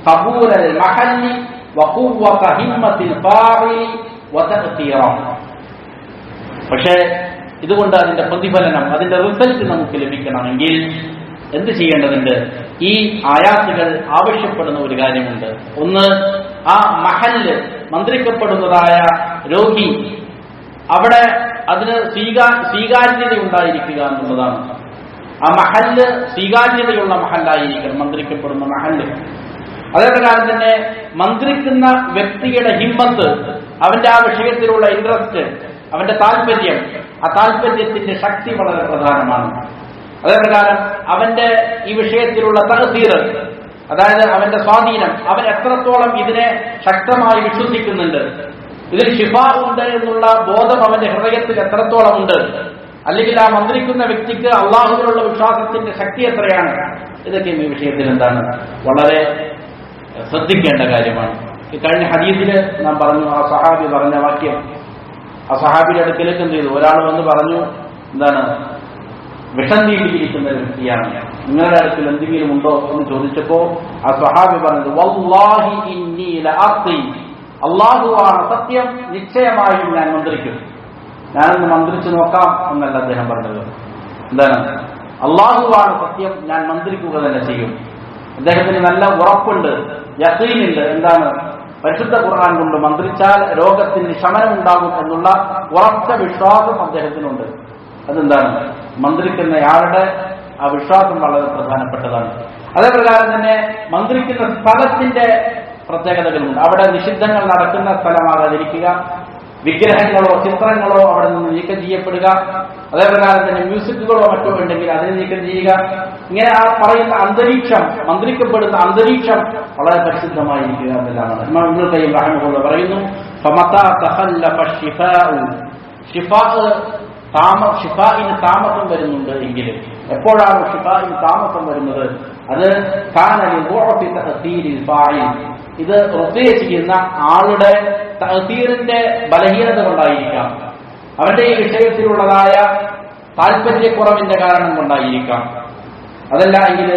ഖബൂലൽ മഹല്ലി വഖുവത ഹിമ്മത്തിൽ ഫാഇലി വതഅതീറ, പക്ഷേ ഇതുകൊണ്ട് അതിന്റെ പ്രതിഫലനം, അതിന്റെ റിസൾട്ട് നമുക്ക് ലഭിക്കണമെങ്കിൽ എന്ത് ചെയ്യേണ്ടതുണ്ട്? ഈ ആയാത്തുകൾ ആവശ്യപ്പെടുന്ന ഒരു കാര്യമുണ്ട്. ഒന്ന്, ആ മഹല്ല്, മന്ത്രിക്കപ്പെടുന്നതായ രോഗി, അവിടെ അതിന് സ്വീകാര്യത ഉണ്ടായിരിക്കുക എന്നുള്ളതാണ്. ആ മഹല്ല് സ്വീകാര്യതയുള്ള മഹല്ലായിരിക്കണം, മന്ത്രിക്കപ്പെടുന്ന മഹല്ല്. അതേപ്രകാരം തന്നെ മന്ത്രിക്കുന്ന വ്യക്തിയുടെ ഹിമ്മത്ത്, അവന്റെ ആ വിഷയത്തിലുള്ള ഇൻട്രസ്റ്റ്, അവന്റെ താല്പര്യം, ആ താല്പര്യത്തിന്റെ ശക്തി വളരെ പ്രധാനമാണ്. അതേപ്രകാരം അവന്റെ ഈ വിഷയത്തിലുള്ള തഅ്സീർ, അതായത് അവന്റെ സ്വാധീനം, അവൻ എത്രത്തോളം ഇതിനെ ശക്തമായി വിശ്വസിക്കുന്നുണ്ട്, ഇതിൽ ശിഫാ ഉണ്ട് എന്നുള്ള ബോധം അവന്റെ ഹൃദയത്തിൽ എത്രത്തോളം ഉണ്ട്, അല്ലെങ്കിൽ ആ മന്ത്രിക്കുന്ന വ്യക്തിക്ക് അള്ളാഹുവിലുള്ള വിശ്വാസത്തിന്റെ ശക്തി എത്രയാണ്, ഇതൊക്കെ ഈ വിഷയത്തിൽ എന്താണ് വളരെ ശ്രദ്ധിക്കേണ്ട കാര്യമാണ്. ഈ കഴിഞ്ഞ ഹദീസില് നാം പറഞ്ഞു, ആ സഹാബി പറഞ്ഞ വാക്യം, ആ സഹാബിയുടെ അടുക്കലേക്ക് എന്ത് ചെയ്തു, ഒരാൾ വന്ന് പറഞ്ഞു, എന്താണ്, വിഷം നീണ്ടിരിക്കുന്ന ഒരു വ്യക്തിയാണ്, നിങ്ങളുടെ അടുക്കൽ എന്തെങ്കിലും ഉണ്ടോ എന്ന് ചോദിച്ചപ്പോ ആ സഹാബി പറഞ്ഞത്, വല്ലാഹി ഇന്നി ലഅഖി, അല്ലാഹുവാണ് സത്യം, നിശ്ചയമായും ഞാൻ മന്ത്രിക്കും. ഞാനൊന്ന് മന്ത്രിച്ചു നോക്കാം എന്നല്ല അദ്ദേഹം പറഞ്ഞത്. എന്താണ്, അല്ലാഹുവാണ് സത്യം, ഞാൻ മന്ത്രിക്കുക തന്നെ ചെയ്യും. അദ്ദേഹത്തിന് നല്ല ഉറപ്പുണ്ട്, യഖീനുണ്ട്. എന്താണ്, പരിശുദ്ധ ഖുർആൻ കൊണ്ട് മന്ത്രിച്ചാൽ രോഗത്തിന് ശമനം ഉണ്ടാകും എന്നുള്ള ഉറച്ച വിശ്വാസം അദ്ദേഹത്തിനുണ്ട്. അതെന്താണ്, മന്ത്രിക്കുന്നയാളുടെ ആ വിശ്വാസം വളരെ പ്രധാനപ്പെട്ടതാണ്. അതേപ്രകാരം തന്നെ മന്ത്രിക്കുന്ന സ്ഥലത്തിന്റെ പ്രത്യേകതകളുണ്ട്. അവിടെ നിഷിദ്ധങ്ങൾ നടക്കുന്ന സ്ഥലമാകാതിരിക്കുക, വിഗ്രഹങ്ങളോ ചിത്രങ്ങളോ അവിടെ നിന്ന് നീക്കം ചെയ്യപ്പെടുക, അതേപ്രകാരം തന്നെ മ്യൂസിക്കുകളോ മറ്റോ ഉണ്ടെങ്കിൽ അതിനെ നീക്കം ചെയ്യുക. ഇങ്ങനെ ആ പറയുന്ന അന്തരീക്ഷം, മന്ത്രിക്കപ്പെടുന്ന അന്തരീക്ഷം വളരെ പരിശുദ്ധമായിരിക്കുക എന്നെല്ലാമാണ്. ഇമാം ഇബ്നുൽ ഖയ്യിം റഹിമഹുല്ലാഹ് പറയുന്നു, ഫമതാ തഖല്ലഫ ശിഫാഉ, ഷിഫാഇന് താമസം വരുന്നുണ്ട് എങ്കിലും, എപ്പോഴാണ് ഷിഫാഇന് താമസം വരുന്നത്, അത് ഇത് റുഖ്യ ചെയ്യുന്ന ആളുടെ തഅ്സീറിന്റെ ബലഹീനത കൊണ്ടായിരിക്കാം, അവന്റെ ഈ വിഷയത്തിലുള്ളതായ താല്പര്യക്കുറവിന്റെ കാരണം കൊണ്ടായിരിക്കാം. അതല്ല എങ്കിൽ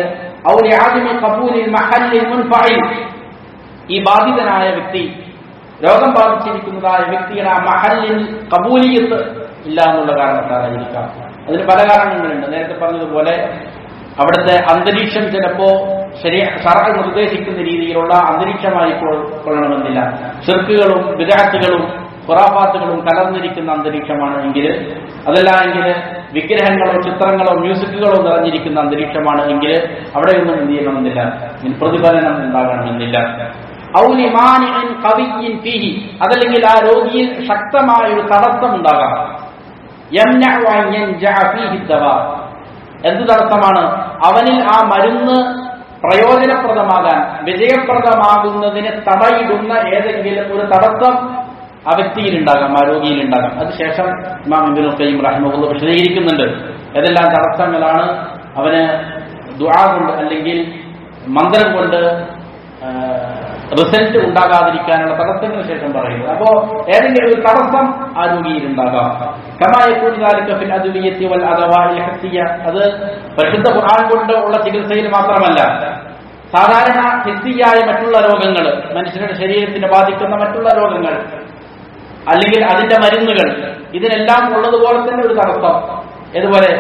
ഈ ബാധിതനായ വ്യക്തി, രോഗം ബാധിച്ചിരിക്കുന്നതായ വ്യക്തിയുടെ ആ മഹല്ലിൽ കബൂലിയത്ത് ഇല്ല എന്നുള്ള കാരണത്താലായിരിക്കാം. അതിന് പല കാരണങ്ങളുണ്ട്. നേരത്തെ പറഞ്ഞതുപോലെ അവിടുത്തെ അന്തരീക്ഷം ചിലപ്പോ ശർഅ് നിർദ്ദേശിക്കുന്ന രീതിയിലുള്ള അന്തരീക്ഷമായി കൊള്ളണമെന്നില്ല. ശിർക്കുകളും ബിദ്അത്തുകളും ഖുറാഫാത്തുകളും കലർന്നിരിക്കുന്ന അന്തരീക്ഷമാണ് എങ്കിൽ, അതല്ല എങ്കിൽ വിഗ്രഹങ്ങളോ ചിത്രങ്ങളോ മ്യൂസിക്കുകളോ നിറഞ്ഞിരിക്കുന്ന അന്തരീക്ഷമാണ് എങ്കിൽ അവിടെയൊന്നും എന്ത് ചെയ്യണമെന്നില്ല, പ്രതിഫലനം ഉണ്ടാകണമെന്നില്ല. അതല്ലെങ്കിൽ ആ രോഗിയിൽ ശക്തമായ ഒരു തടസ്സം ഉണ്ടാകാം. എന്ത് തടസ്സമാണ്? അവനിൽ ആ മരുന്ന് പ്രയോജനപ്രദമാകാൻ, വിജയപ്രദമാകുന്നതിന് തടയിടുന്ന ഏതെങ്കിലും ഒരു തടസ്സം ആ വ്യക്തിയിലുണ്ടാകാം, ആ രോഗിയിലുണ്ടാകാം. അതിനുശേഷം ഇമാം ഇബ്നുൽ ഖയ്യിം റഹിമഹുല്ലാഹ് വിശദീകരിക്കുന്നുണ്ട് ഏതെല്ലാം തടസ്സങ്ങളാണ് അവന് ദുആ കൊണ്ട് അല്ലെങ്കിൽ മന്ത്രം കൊണ്ട് റിസൾട്ട് ഉണ്ടാകാതിരിക്കാനുള്ള തടസ്സത്തിന് ശേഷം പറയുന്നത്. അപ്പോ ഏതെങ്കിലും ഒരു തടസ്സം ആ രോഗിയിലുണ്ടാകാം. അത് പരിശുദ്ധ ഖുർആൻ കൊണ്ട് ഉള്ള ചികിത്സയിൽ മാത്രമല്ല, സാധാരണ ഹിസ്സിയായ മറ്റുള്ള രോഗങ്ങൾ, മനുഷ്യരുടെ ശരീരത്തിനെ ബാധിക്കുന്ന മറ്റുള്ള രോഗങ്ങൾ അല്ലെങ്കിൽ അതിന്റെ മരുന്നുകൾ, ഇതിനെല്ലാം ഉള്ളതുപോലെ തന്നെ ഒരു തടസ്സം. ഇതുപോലെ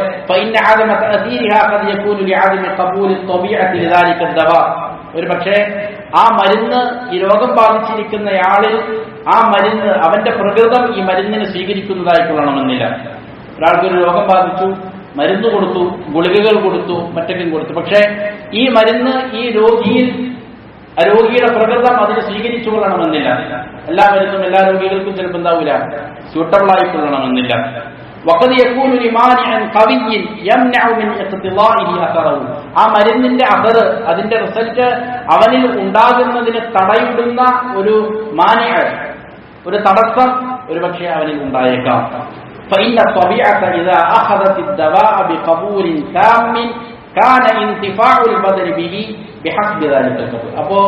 ഒരു പക്ഷേ ആ മരുന്ന് ഈ രോഗം ബാധിച്ചിരിക്കുന്നയാളിൽ ആ മരുന്ന് അവന്റെ പ്രകൃതം ഈ മരുന്നിന് സ്വീകരിക്കുന്നതായിക്കൊള്ളണമെന്നില്ല. ഒരാൾക്കൊരു രോഗം ബാധിച്ചു, മരുന്ന് കൊടുത്തു, ഗുളികകൾ കൊടുത്തു, മറ്റൊക്കെ കൊടുത്തു, പക്ഷേ ഈ മരുന്ന് ഈ രോഗിയുടെ പ്രകൃതം അതിന് സ്വീകരിച്ചു കൊള്ളണമെന്നില്ല. എല്ലാ മരുന്നും എല്ലാ രോഗികൾക്കും ചിലപ്പോൾ എന്താവില്ല, സ്യൂട്ടബിൾ ആയിക്കൊള്ളണമെന്നില്ല. ആ മരുന്നിന്റെ അസർ, അതിന്റെ റിസൾട്ട് അവനിൽ ഉണ്ടാകുന്നതിന് തടയിടുന്ന ഒരു ഒരു തടസ്സം ഒരുപക്ഷെ അവനിൽ ഉണ്ടായേക്കാം. അപ്പോ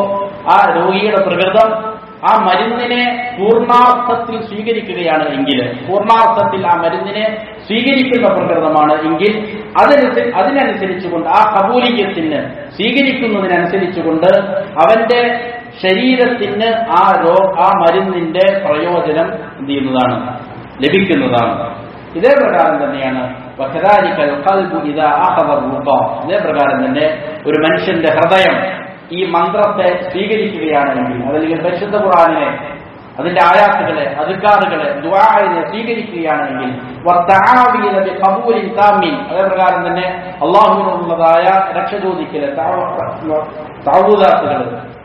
ആ രോഗിയുടെ പ്രകൃതം ആ മരുന്നിനെ പൂർണ്ണാർത്ഥത്തിൽ സ്വീകരിക്കുകയാണ് എങ്കിൽ, പൂർണ്ണാർത്ഥത്തിൽ ആ മരുന്നിനെ സ്വീകരിക്കുന്ന പ്രകൃതമാണ് എങ്കിൽ അതിനനുസരിച്ചുകൊണ്ട് ആ കബൂലിയത്തിന് സ്വീകരിക്കുന്നതിനനുസരിച്ചുകൊണ്ട് അവന്റെ ശരീരത്തിന് ആ മരുന്നിന്റെ പ്രയോജനം എന്ത് ചെയ്യുന്നതാണ്, ലഭിക്കുന്നതാണ്. ഇതേ പ്രകാരം തന്നെയാണ് ഇതേ പ്രകാരം തന്നെ ഒരു മനുഷ്യന്റെ ഹൃദയം ഈ മന്ത്രത്തെ സ്വീകരിക്കുകയാണെങ്കിൽ, അതല്ലെങ്കിൽ പരിശുദ്ധ ഖുർആനിനെ, അതിന്റെ ആയാത്തുകളെ, അദ്കാറുകളെ, ദുആഇനെ സ്വീകരിക്കുകയാണെങ്കിൽ, അതേ പ്രകാരം തന്നെ അള്ളാഹുവിനുള്ളതായ രക്ഷ ചോദിക്കല്, തഅവൂദാത്തുകൾ,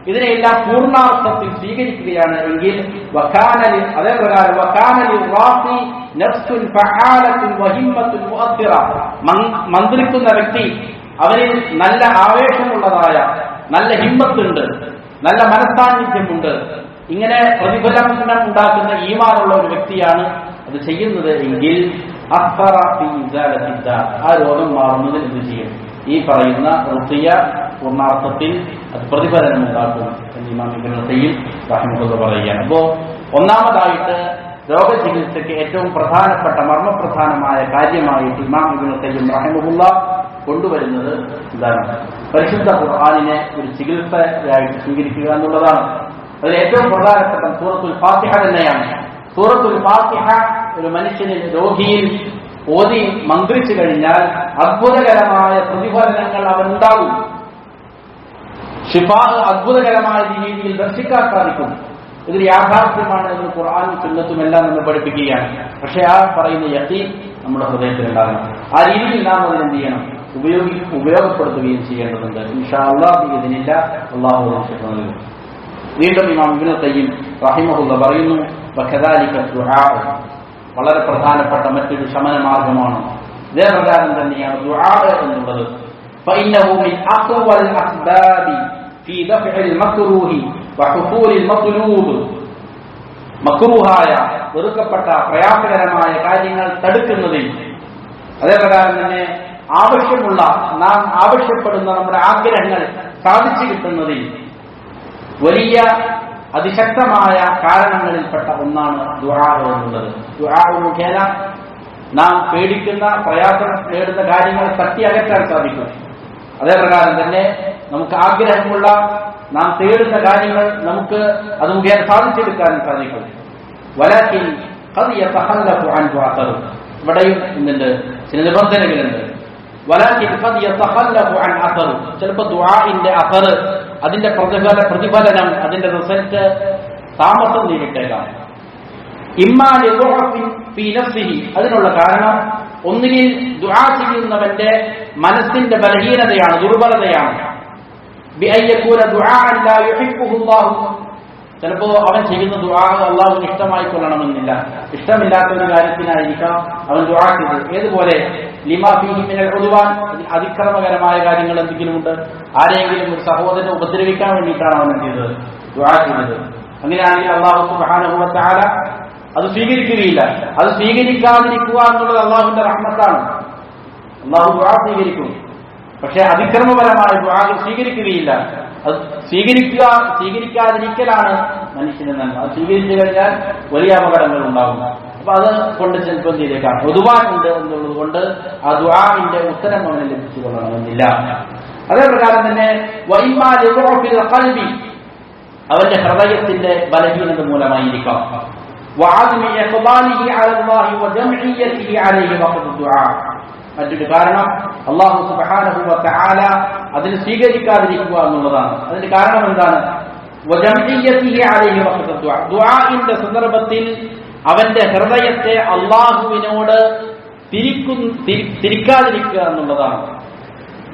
ഇതിനെല്ലാം പൂർണ്ണാർത്ഥത്തിൽ സ്വീകരിക്കുകയാണ് എങ്കിൽ അതേ പ്രകാരം മന്ത്രിക്കുന്ന വ്യക്തി അവരിൽ നല്ല ആവേശമുള്ളതായ നല്ല ഹിമ്മത്തുണ്ട്, നല്ല മനസാന്നിധ്യമുണ്ട്, ഇങ്ങനെ പ്രതിഫലം ഉണ്ടാക്കുന്ന ഈമാനുള്ള ഒരു വ്യക്തിയാണ് അത് ചെയ്യുന്നത് എങ്കിൽ ആ രോഗം മാറുന്നതിൽ എന്ത് ചെയ്യും? ഈ പറയുന്ന റുഖിയ പൂർണ്ണാർത്ഥത്തിൽ അത് പ്രതിഫലനം ഉണ്ടാക്കും എന്ന് ഇമാം ഇബ്നുൽ ഖയ്യിം റഹിമഹുല്ലാഹ് പറയുകയാണ്. അപ്പോ ഒന്നാമതായിട്ട് രോഗചികിത്സയ്ക്ക് ഏറ്റവും പ്രധാനപ്പെട്ട മർമ്മപ്രധാനമായ കാര്യമായിട്ട് ഇമാം ഇബ്നുൽ ഖയ്യിം റഹിമഹുല്ലാഹ് കൊണ്ടുവരുന്നത് എന്താണ്? പരിശുദ്ധ ഖുർആനിനെ ഒരു ചികിത്സയായിട്ട് സ്വീകരിക്കുക എന്നുള്ളതാണ്. അതിൽ ഏറ്റവും പ്രധാനപ്പെട്ട സൂറത്തുൽ ഫാത്തിഹ തന്നെയാണ്. സൂറത്തുൽ ഫാത്തിഹ ഒരു മനുഷ്യനിൽ രോഗിയിൽ ഓതി മന്ത്രിച്ചു കഴിഞ്ഞാൽ അത്ഭുതകരമായ പ്രതിഫലനങ്ങൾ അവനുണ്ടാകും. ഷിഫാ അത്ഭുതകരമായ രീതിയിൽ ദർശിക്കാൻ സാധിക്കും. ഇതൊരു യാഥാർത്ഥ്യമാണ് എന്ന് ഖുർആനും സുന്നത്തും എല്ലാം നമ്മൾ പഠിപ്പിക്കുകയാണ്. പക്ഷെ ആ പറയുന്ന യഖീൻ നമ്മുടെ ഹൃദയത്തിൽ ഉണ്ടാകണം. ആ രീതിയിൽ നാം അതിനെന്ത് ചെയ്യണം? ഉപയോഗപ്പെടുത്തുകയും ചെയ്യേണ്ടതുണ്ട്. ഇൻഷാ അല്ലാഹ് ഇതിനില്ല അല്ലാഹു നൽകും. വീണ്ടും ഇമാം ഇബ്നുൽ ഖയ്യിം റഹിമഹുല്ലാഹ് പറയുന്നു, വകദാലിക ദുആ വളരെ പ്രധാനപ്പെട്ട മറ്റൊരു ശമന മാർഗമാണ്. ഇതേ പ്രകാരം തന്നെയാണ് ദുആ എന്നുള്ളത്. ഫഇന്നഹു മിൻ അഖ്വൽ അസ്ബാബി ഫീ ദഫഇൽ മക്റൂഹി വഹുഫൂലിൽ മത്ലൂബ്. മക്റൂഹായ വെറുക്കപ്പെട്ട പ്രയാസകരമായ കാര്യങ്ങൾ തടുക്കുന്നതിൽ, അതേപ്രകാരം തന്നെ ആവശ്യമുള്ള നാം ആവശ്യപ്പെടുന്ന നമ്മുടെ ആഗ്രഹങ്ങൾ സാധിച്ചു കിട്ടുന്നതിൽ വലിയ അതിശക്തമായ കാരണങ്ങളിൽപ്പെട്ട ഒന്നാണ് ദുആ എന്നുള്ളത്. ദുആ മുഖേന നാം പേടിക്കുന്ന പ്രയാസം നേടുന്ന കാര്യങ്ങളെ തട്ടി അകറ്റാൻ സാധിക്കും. അതേപ്രകാരം തന്നെ നമുക്ക് ആഗ്രഹമുള്ള നാം തേടുന്ന കാര്യങ്ങൾ നമുക്ക് അത് മുഖേന സാധിച്ചെടുക്കാനും സാധിക്കും. വലാകിൻ ഖദ് യതഖല്ലഫു അൻഹു അഥർ. ഇവിടെയും എന്തുണ്ട്? ചില നിബന്ധനകളുണ്ട്. വലാകിൻ ഖദ് യതഖല്ലഫു അൻ അഥർ. ചിലപ്പോൾ ദുആഇന്റെ അഥർ, അതിന്റെ പ്രതിഫലനം, അതിന്റെ റിസൾട്ട് താമസം നേരിട്ടേക്കാം. അതിനുള്ള കാരണം ഒന്നുകിൽ ദുആ ചെയ്യുന്നവന്റെ മനസ്സിന്റെ ബലഹീനതയാണ്, ദുർബലതയാണ്. ചിലപ്പോ അവൻ ചെയ്യുന്ന ദുആ അള്ളാഹുവിന് ഇഷ്ടമായി കൊള്ളണമെന്നില്ല. ഇഷ്ടമില്ലാത്ത ഒരു കാര്യത്തിനായിരിക്കാം അവൻ ദുആ ചെയ്തത്. ഏതുപോലെ ലിമാ ഫീഹി മിനൽ ഉദ്വാൻ, അതിക്രമകരമായ കാര്യങ്ങൾ എന്തെങ്കിലും ഉണ്ട്, ആരെങ്കിലും ഒരു സഹോദരനെ ഉപദ്രവിക്കാൻ വേണ്ടിയിട്ടാണ് അവൻ ചെയ്തത്, ദുആ ചെയ്തത്. അങ്ങനെയാണെങ്കിൽ അല്ലാഹു സുബ്ഹാനഹു വ തആല അത് സ്വീകരിക്കുകയില്ല. അത് സ്വീകരിക്കാതിരിക്കുക എന്നുള്ളത് അള്ളാഹുവിന്റെ റഹ്മത്താണ്. അള്ളാഹു ദുആ സ്വീകരിക്കും, പക്ഷെ അതിക്രമപരമായ ദുആ സ്വീകരിക്കുകയില്ല. അത് സ്വീകരിക്കാതിരിക്കലാണ് മനുഷ്യന് നന്മ. അത് സ്വീകരിച്ചു കഴിഞ്ഞാൽ വലിയ അപകടങ്ങൾ ഉണ്ടാകും. അപ്പൊ അത് കൊണ്ട് ചിലപ്പോൾ ചെയ്തേക്കാം. പൊതുവാനുണ്ട് എന്നുള്ളത് കൊണ്ട് ആ ദുആഇന്റെ ഉത്തരം അവന് ലഭിച്ചു കൊള്ളണമെന്നില്ല. അതേപ്രകാരം തന്നെ അവന്റെ ഹൃദയത്തിന്റെ ബലഹീനത മൂലമായിരിക്കാം. മറ്റൊരു കാരണം അല്ലാഹു സുബ്ഹാനഹു വ തആല അതിന് സ്വീകരിക്കാതിരിക്കുക എന്നുള്ളതാണ്. അതിന്റെ കാരണം എന്താണ്? ദുആഇന്റെ സന്ദർഭത്തിൽ അവന്റെ ഹൃദയത്തെ അള്ളാഹുവിനോട് തിരിക്കാതിരിക്കുക എന്നുള്ളതാണ്.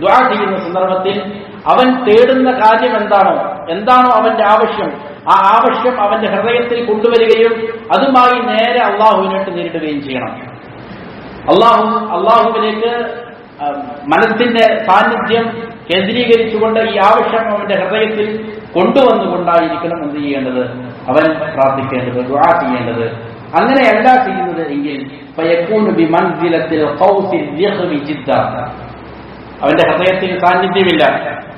ദുആ ചെയ്യുന്ന സന്ദർഭത്തിൽ അവൻ തേടുന്ന കാര്യം എന്താണോ അവന്റെ ആവശ്യം, ആ ആവശ്യം അവന്റെ ഹൃദയത്തിൽ കൊണ്ടുവരികയും അതുമായി നേരെ അള്ളാഹുവിനോട്ട് നേരിടുകയും ചെയ്യണം. അള്ളാഹുവിലേക്ക് മനസ്സിന്റെ സാന്നിധ്യം കേന്ദ്രീകരിച്ചുകൊണ്ട് ഈ ആവശ്യം അവന്റെ ഹൃദയത്തിൽ കൊണ്ടുവന്നുകൊണ്ടായിരിക്കണം എന്ത് ചെയ്യേണ്ടത്? അവൻ പ്രാർത്ഥിക്കേണ്ടത്, ദുആ ചെയ്യേണ്ടത്. അങ്ങനെയല്ല ചെയ്യുന്നത് എങ്കിൽ അവന്റെ ഹൃദയത്തിൽ സാന്നിധ്യമില്ല.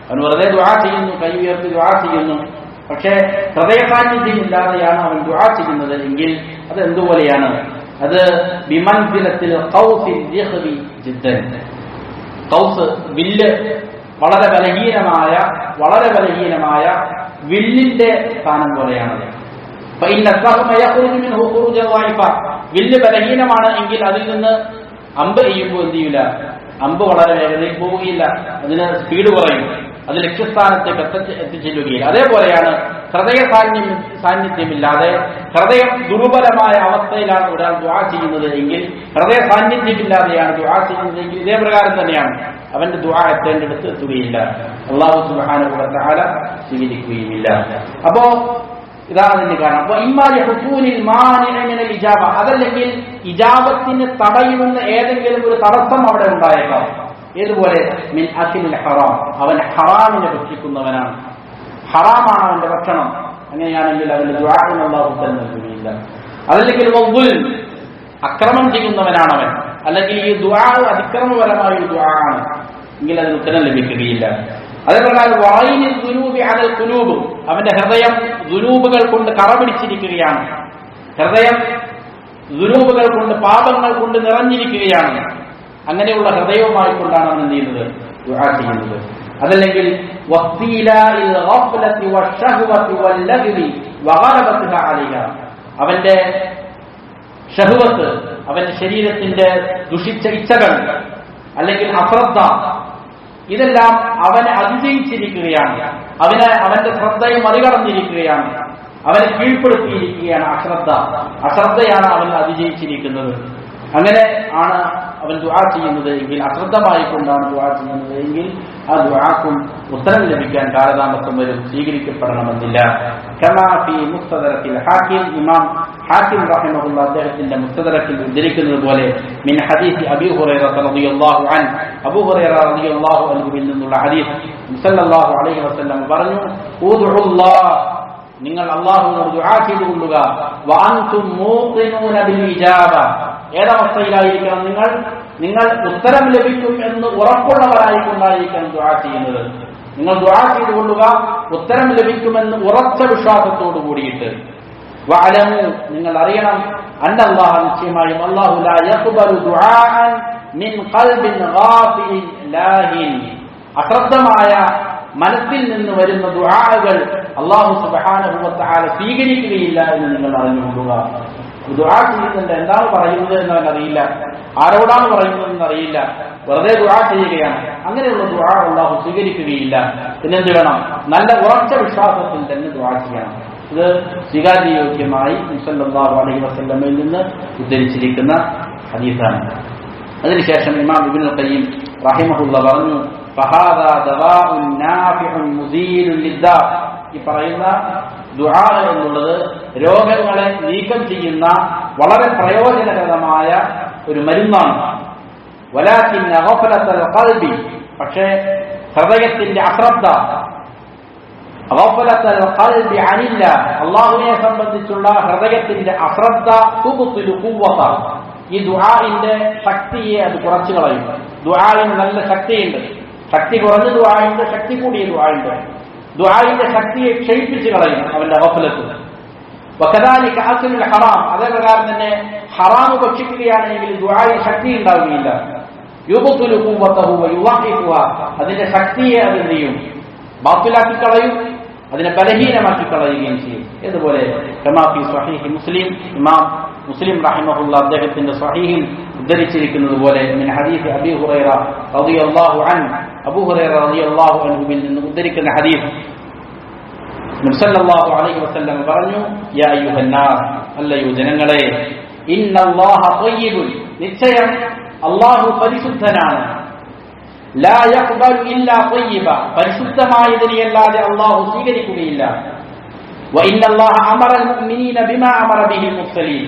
അവൻ വെറുതെ ദുആ ചെയ്യുന്നു, കൈ ഉയർത്തി ദുആ ചെയ്യുന്നു, പക്ഷേ ഹൃദയ സാന്നിധ്യമില്ലാതെയാണ് അവൻ ദുആ ചെയ്യുന്നത് എങ്കിൽ അത് എന്തുപോലെയാണ്? അത് ബിമൻസിലത്തിൽ ഖൗസ്, വില്ല്, വളരെ ബലഹീനമായ വില്ലിന്റെ സ്ഥാനം പോലെയാണത്. വില്ല് ബലഹീനമാണ് എങ്കിൽ അതിൽ നിന്ന് അമ്പ് ചെയ്യുമ്പോൾ എന്ത് ചെയ്യില്ല? അമ്പ് വളരെ വേഗതയിൽ പോവുകയില്ല, അതിന് സ്പീഡ് കുറയും. അത് ലക്ഷ്യസ്ഥാനത്തേക്ക് എത്തിച്ചെല്ലുകയില്ല. അതേപോലെയാണ് ഹൃദയ സാന്നിധ്യമില്ലാതെ ഹൃദയം ദുർബലമായ അവസ്ഥയിലാണ് ഒരാൾ ദുആ ചെയ്യുന്നത് എങ്കിൽ, ഹൃദയ സാന്നിധ്യമില്ലാതെയാണ് ദുആ ചെയ്യുന്നതെങ്കിൽ ഇതേ പ്രകാരം തന്നെയാണ് അവന്റെ ദുആ എത്തേണ്ടടുത്ത് എത്തുകയില്ല, അല്ലാഹു സുബ്ഹാനഹു വ തആല സ്വീകരിക്കുകയുമില്ല. അപ്പോ ഇതാണ് അതിന്റെ കാരണം. അപ്പൊ ഇജാബ, അതല്ലെങ്കിൽ ഇജാബത്തിന് തടയുന്ന ഏതെങ്കിലും ഒരു തടസ്സം അവിടെ ഉണ്ടായേക്കാം. ഏതുപോലെ മിൻ അഖിലിൽ ഹറാം, അവൻ ഹറാമിനെ ഭക്ഷിക്കുന്നവനാണ്, ഹറാമാണ് അവന്റെ ഭക്ഷണം. അങ്ങനെയാണെങ്കിൽ അവന്റെ ദുആഇന് അല്ലാഹു ഉത്തരം നൽകുകയില്ല. അതല്ലെങ്കിൽ അക്രമം ചെയ്യുന്നവനാണ് അവൻ, അല്ലെങ്കിൽ ഈ ദുആ അതിക്രമപരമായ ഒരു ദുആ ആണ് എങ്കിൽ അതിന് ഉത്തരം ലഭിക്കുകയില്ല. അതേപ്രകാരം അവന്റെ ഹൃദയം ദുനൂബുകൾ കൊണ്ട് കറപിടിച്ചിരിക്കുകയാണ്, ഹൃദയം ദുനൂബുകൾ കൊണ്ട് പാപങ്ങൾ കൊണ്ട് നിറഞ്ഞിരിക്കുകയാണ്. അങ്ങനെയുള്ള ഹൃദയവുമായി കൊണ്ടാണ് അവൻ എന്ത് ചെയ്യുന്നത്, ദുആ ചെയ്യുന്നത്. അതല്ലെങ്കിൽ അവന്റെ ഷഹ്വത്ത്, അവന്റെ ശരീരത്തിന്റെ ദുഷിച്ച ഇച്ഛകൾ, അല്ലെങ്കിൽ അശ്രദ്ധ, ഇതെല്ലാം അവനെ അതിജയിച്ചിരിക്കുകയാണ്, അവന്റെ ശ്രദ്ധയെ മറികടന്നിരിക്കുകയാണ്, അവനെ കീഴ്പ്പെടുത്തിയിരിക്കുകയാണ്. അശ്രദ്ധയാണ് അവൻ അതിജയിച്ചിരിക്കുന്നത്. അങ്ങനെ ആണ് അവൻ ദുആ ചെയ്യുന്നത് എങ്കിൽ, അശ്രദ്ധമായി കൊണ്ടാണ് ദുആ ചെയ്യുന്നത് എങ്കിൽ ആ ദുആക്കും ഉത്തരം ലഭിക്കാൻ കാലതാമസം വരും, സ്വീകരിക്കപ്പെടണമെന്നില്ല. കമാ ഫീ മുസ്തദറക്കിൽ ഹാക്കിം, ഇമാം ഹാക്കിം റഹിമഹുല്ലാഹ് അദ്ദേഹത്തിന്റെ മുസ്തദറക്കിൽ ഉദ്ധരിക്കുന്നത് പോലെ, മിൻ ഹദീസ് അബീ ഹുറൈറ റളിയല്ലാഹു അൻഹു, അബൂ ഹുറൈറ റളിയല്ലാഹു അൻഹുവിൽ നിന്നുള്ള ഹദീസ്, സല്ലല്ലാഹു അലൈഹി വസല്ലം പറഞ്ഞു, ഉദ്ഉല്ലാഹ്, നിങ്ങൾ അല്ലാഹുവിനോട് ദുആ ചെയ്തുകൊള്ളുക, വഅൻതും മൂഖിനൂന ബിൽ ഇജാബ, ഏതവസ്ഥയിലായിരിക്കണം നിങ്ങൾ ഉത്തരം ലഭിക്കും എന്ന് ഉറപ്പുള്ളവരായിക്കൊണ്ടായിരിക്കണം ദുആ ചെയ്യുന്നത്. നിങ്ങൾ ദുആ ചെയ്തുകൊള്ളുക, ഉത്തരം ലഭിക്കുമെന്ന് ഉറച്ച വിശ്വാസത്തോടു കൂടിയിട്ട്. വഅലമു, നിങ്ങൾ അറിയണം, അന്നല്ലാഹ, നിശ്ചയമായും അല്ലാഹു ലാ യഖ്ബലു ദുആഅൻ മിൻ ഖൽബിൻ ഗാഫിലിൻ ലാഹിൻ, അശ്രദ്ധമായ മനസ്സിൽ നിന്ന് വരുന്ന ദുആകൾ അല്ലാഹു സുബ്ഹാനഹു വ തആല സ്വീകരിക്കുകയില്ല എന്ന് നിങ്ങൾ അറിഞ്ഞുകൊള്ളുക. ദുആ ചെയ്യുന്നുണ്ട്, എന്താണ് പറയുന്നത് എന്നവൻ അറിയില്ല, ആരോടാണ് പറയുന്നതെന്ന് അറിയില്ല, വെറുതെ ദുആ ചെയ്യുകയാണ്. അങ്ങനെയുള്ള ദുആ അല്ലാഹു സ്വീകരിക്കുകയില്ല. പിന്നെന്ത് വേണം, നല്ല ഉറച്ച വിശ്വാസത്തിൽ തന്നെ ദുആ ചെയ്യണം. ഇത് സ്വീകാര്യയോഗ്യമായി സല്ലല്ലാഹു അലൈഹി വസല്ലമയിൽ നിന്ന് ഉദ്ധരിച്ചിരിക്കുന്ന ഹദീസാണ്. അതിനുശേഷം ഇമാം ഇബ്നുൽ ഖയ്യിം റഹിമഹുല്ലാഹ് പറഞ്ഞു, ഫഹാദാ ദവാഉൻ നാഫിഉൻ മുസീലുൻ ലിദ്ദാ, ഈ പറയുന്ന ദുആ എന്നുള്ളത് രോഗങ്ങളെ നീക്കം ചെയ്യുന്ന വളരെ പ്രയോജനകരമായ ഒരു മരുന്നാണ്. വലാകിന്ന ഗഫലത്തുൽ ഖൽബി, പക്ഷേ ഹൃദയത്തിന്റെ അശ്രദ്ധ, ഗഫലത്തുൽ ഖൽബി അനില്ലാ, അല്ലാഹുവിനെ സംബന്ധിച്ചുള്ള ഹൃദയത്തിന്റെ അശ്രദ്ധ, തുബ്തിലു ഖുവ്വത, ഈ ദുആഇന്റെ ശക്തിയെ അത് കുറച്ചു കളയും. ദുആഇന് നല്ല ശക്തിയുണ്ട്, ശക്തി കുറഞ്ഞ ദുആഇന്റെ, ശക്തി കൂടിയ ദുആഇന്റെ, ദുആഇന്റെ ശക്തിയെ ക്ഷയിപ്പിച്ചു കളയും അവന്റെ ഗഫലത്ത്. വകദാലിക അക്ലുൽ ഹറാം, അതേ പ്രകാരം തന്നെ ഹറാം ഭക്ഷിക്കുകയാണെങ്കിൽ ദുആഇന് ശക്തി ഉണ്ടാവുകയില്ല. യുബ്തിലു ഖുവ്വതഹു വയുളഹിഖുഹ, അതിന്റെ ശക്തിയെ അത് എന്ത് ചെയ്യും, ബാത്തിലാക്കി കളയും, അതിനെ ബലഹീനമാക്കി കളയുകയും ചെയ്യും. ഇതുപോലെ കമാ ഫീ സ്വഹീഹ് മുസ്ലിം, ഇമാം മുസ്ലിം റഹിമഹുല്ലാഹ് അദ്ദേഹത്തിന്റെ സ്വഹീഹിൽ ഉദ്ധരിച്ചിരിക്കുന്നത് പോലെ, മിൻ ഹദീസ് അബീ ഹുറൈറ റളിയല്ലാഹു അൻഹു, അബൂ ഹുറൈറ റളിയല്ലാഹു അൻഹുവിൽ നിന്ന് ഉദ്ധരിക്കുന്ന ഹദീസ്, നബി സല്ലല്ലാഹു അലൈഹി വസല്ലം പറഞ്ഞു, യാ അയ്യുഹന്നാസ്, അല്ലയോ ജനങ്ങളെ, ഇന്നല്ലാഹ ത്വയ്യിബുൻ, നിശ്ചയം അല്ലാഹു പരിശുദ്ധനാണ്, ലാ യഖ്ബലു ഇല്ലാ ത്വയ്യിബ, പരിശുദ്ധമായതിനെയല്ലാതെ അല്ലാഹു സ്വീകരിക്കുകയില്ല. വഇന്നല്ലാഹ അമറൽ മുഅ്മിനീന ബിമാ അമറ ബിഹിൽ മുർസലീൻ,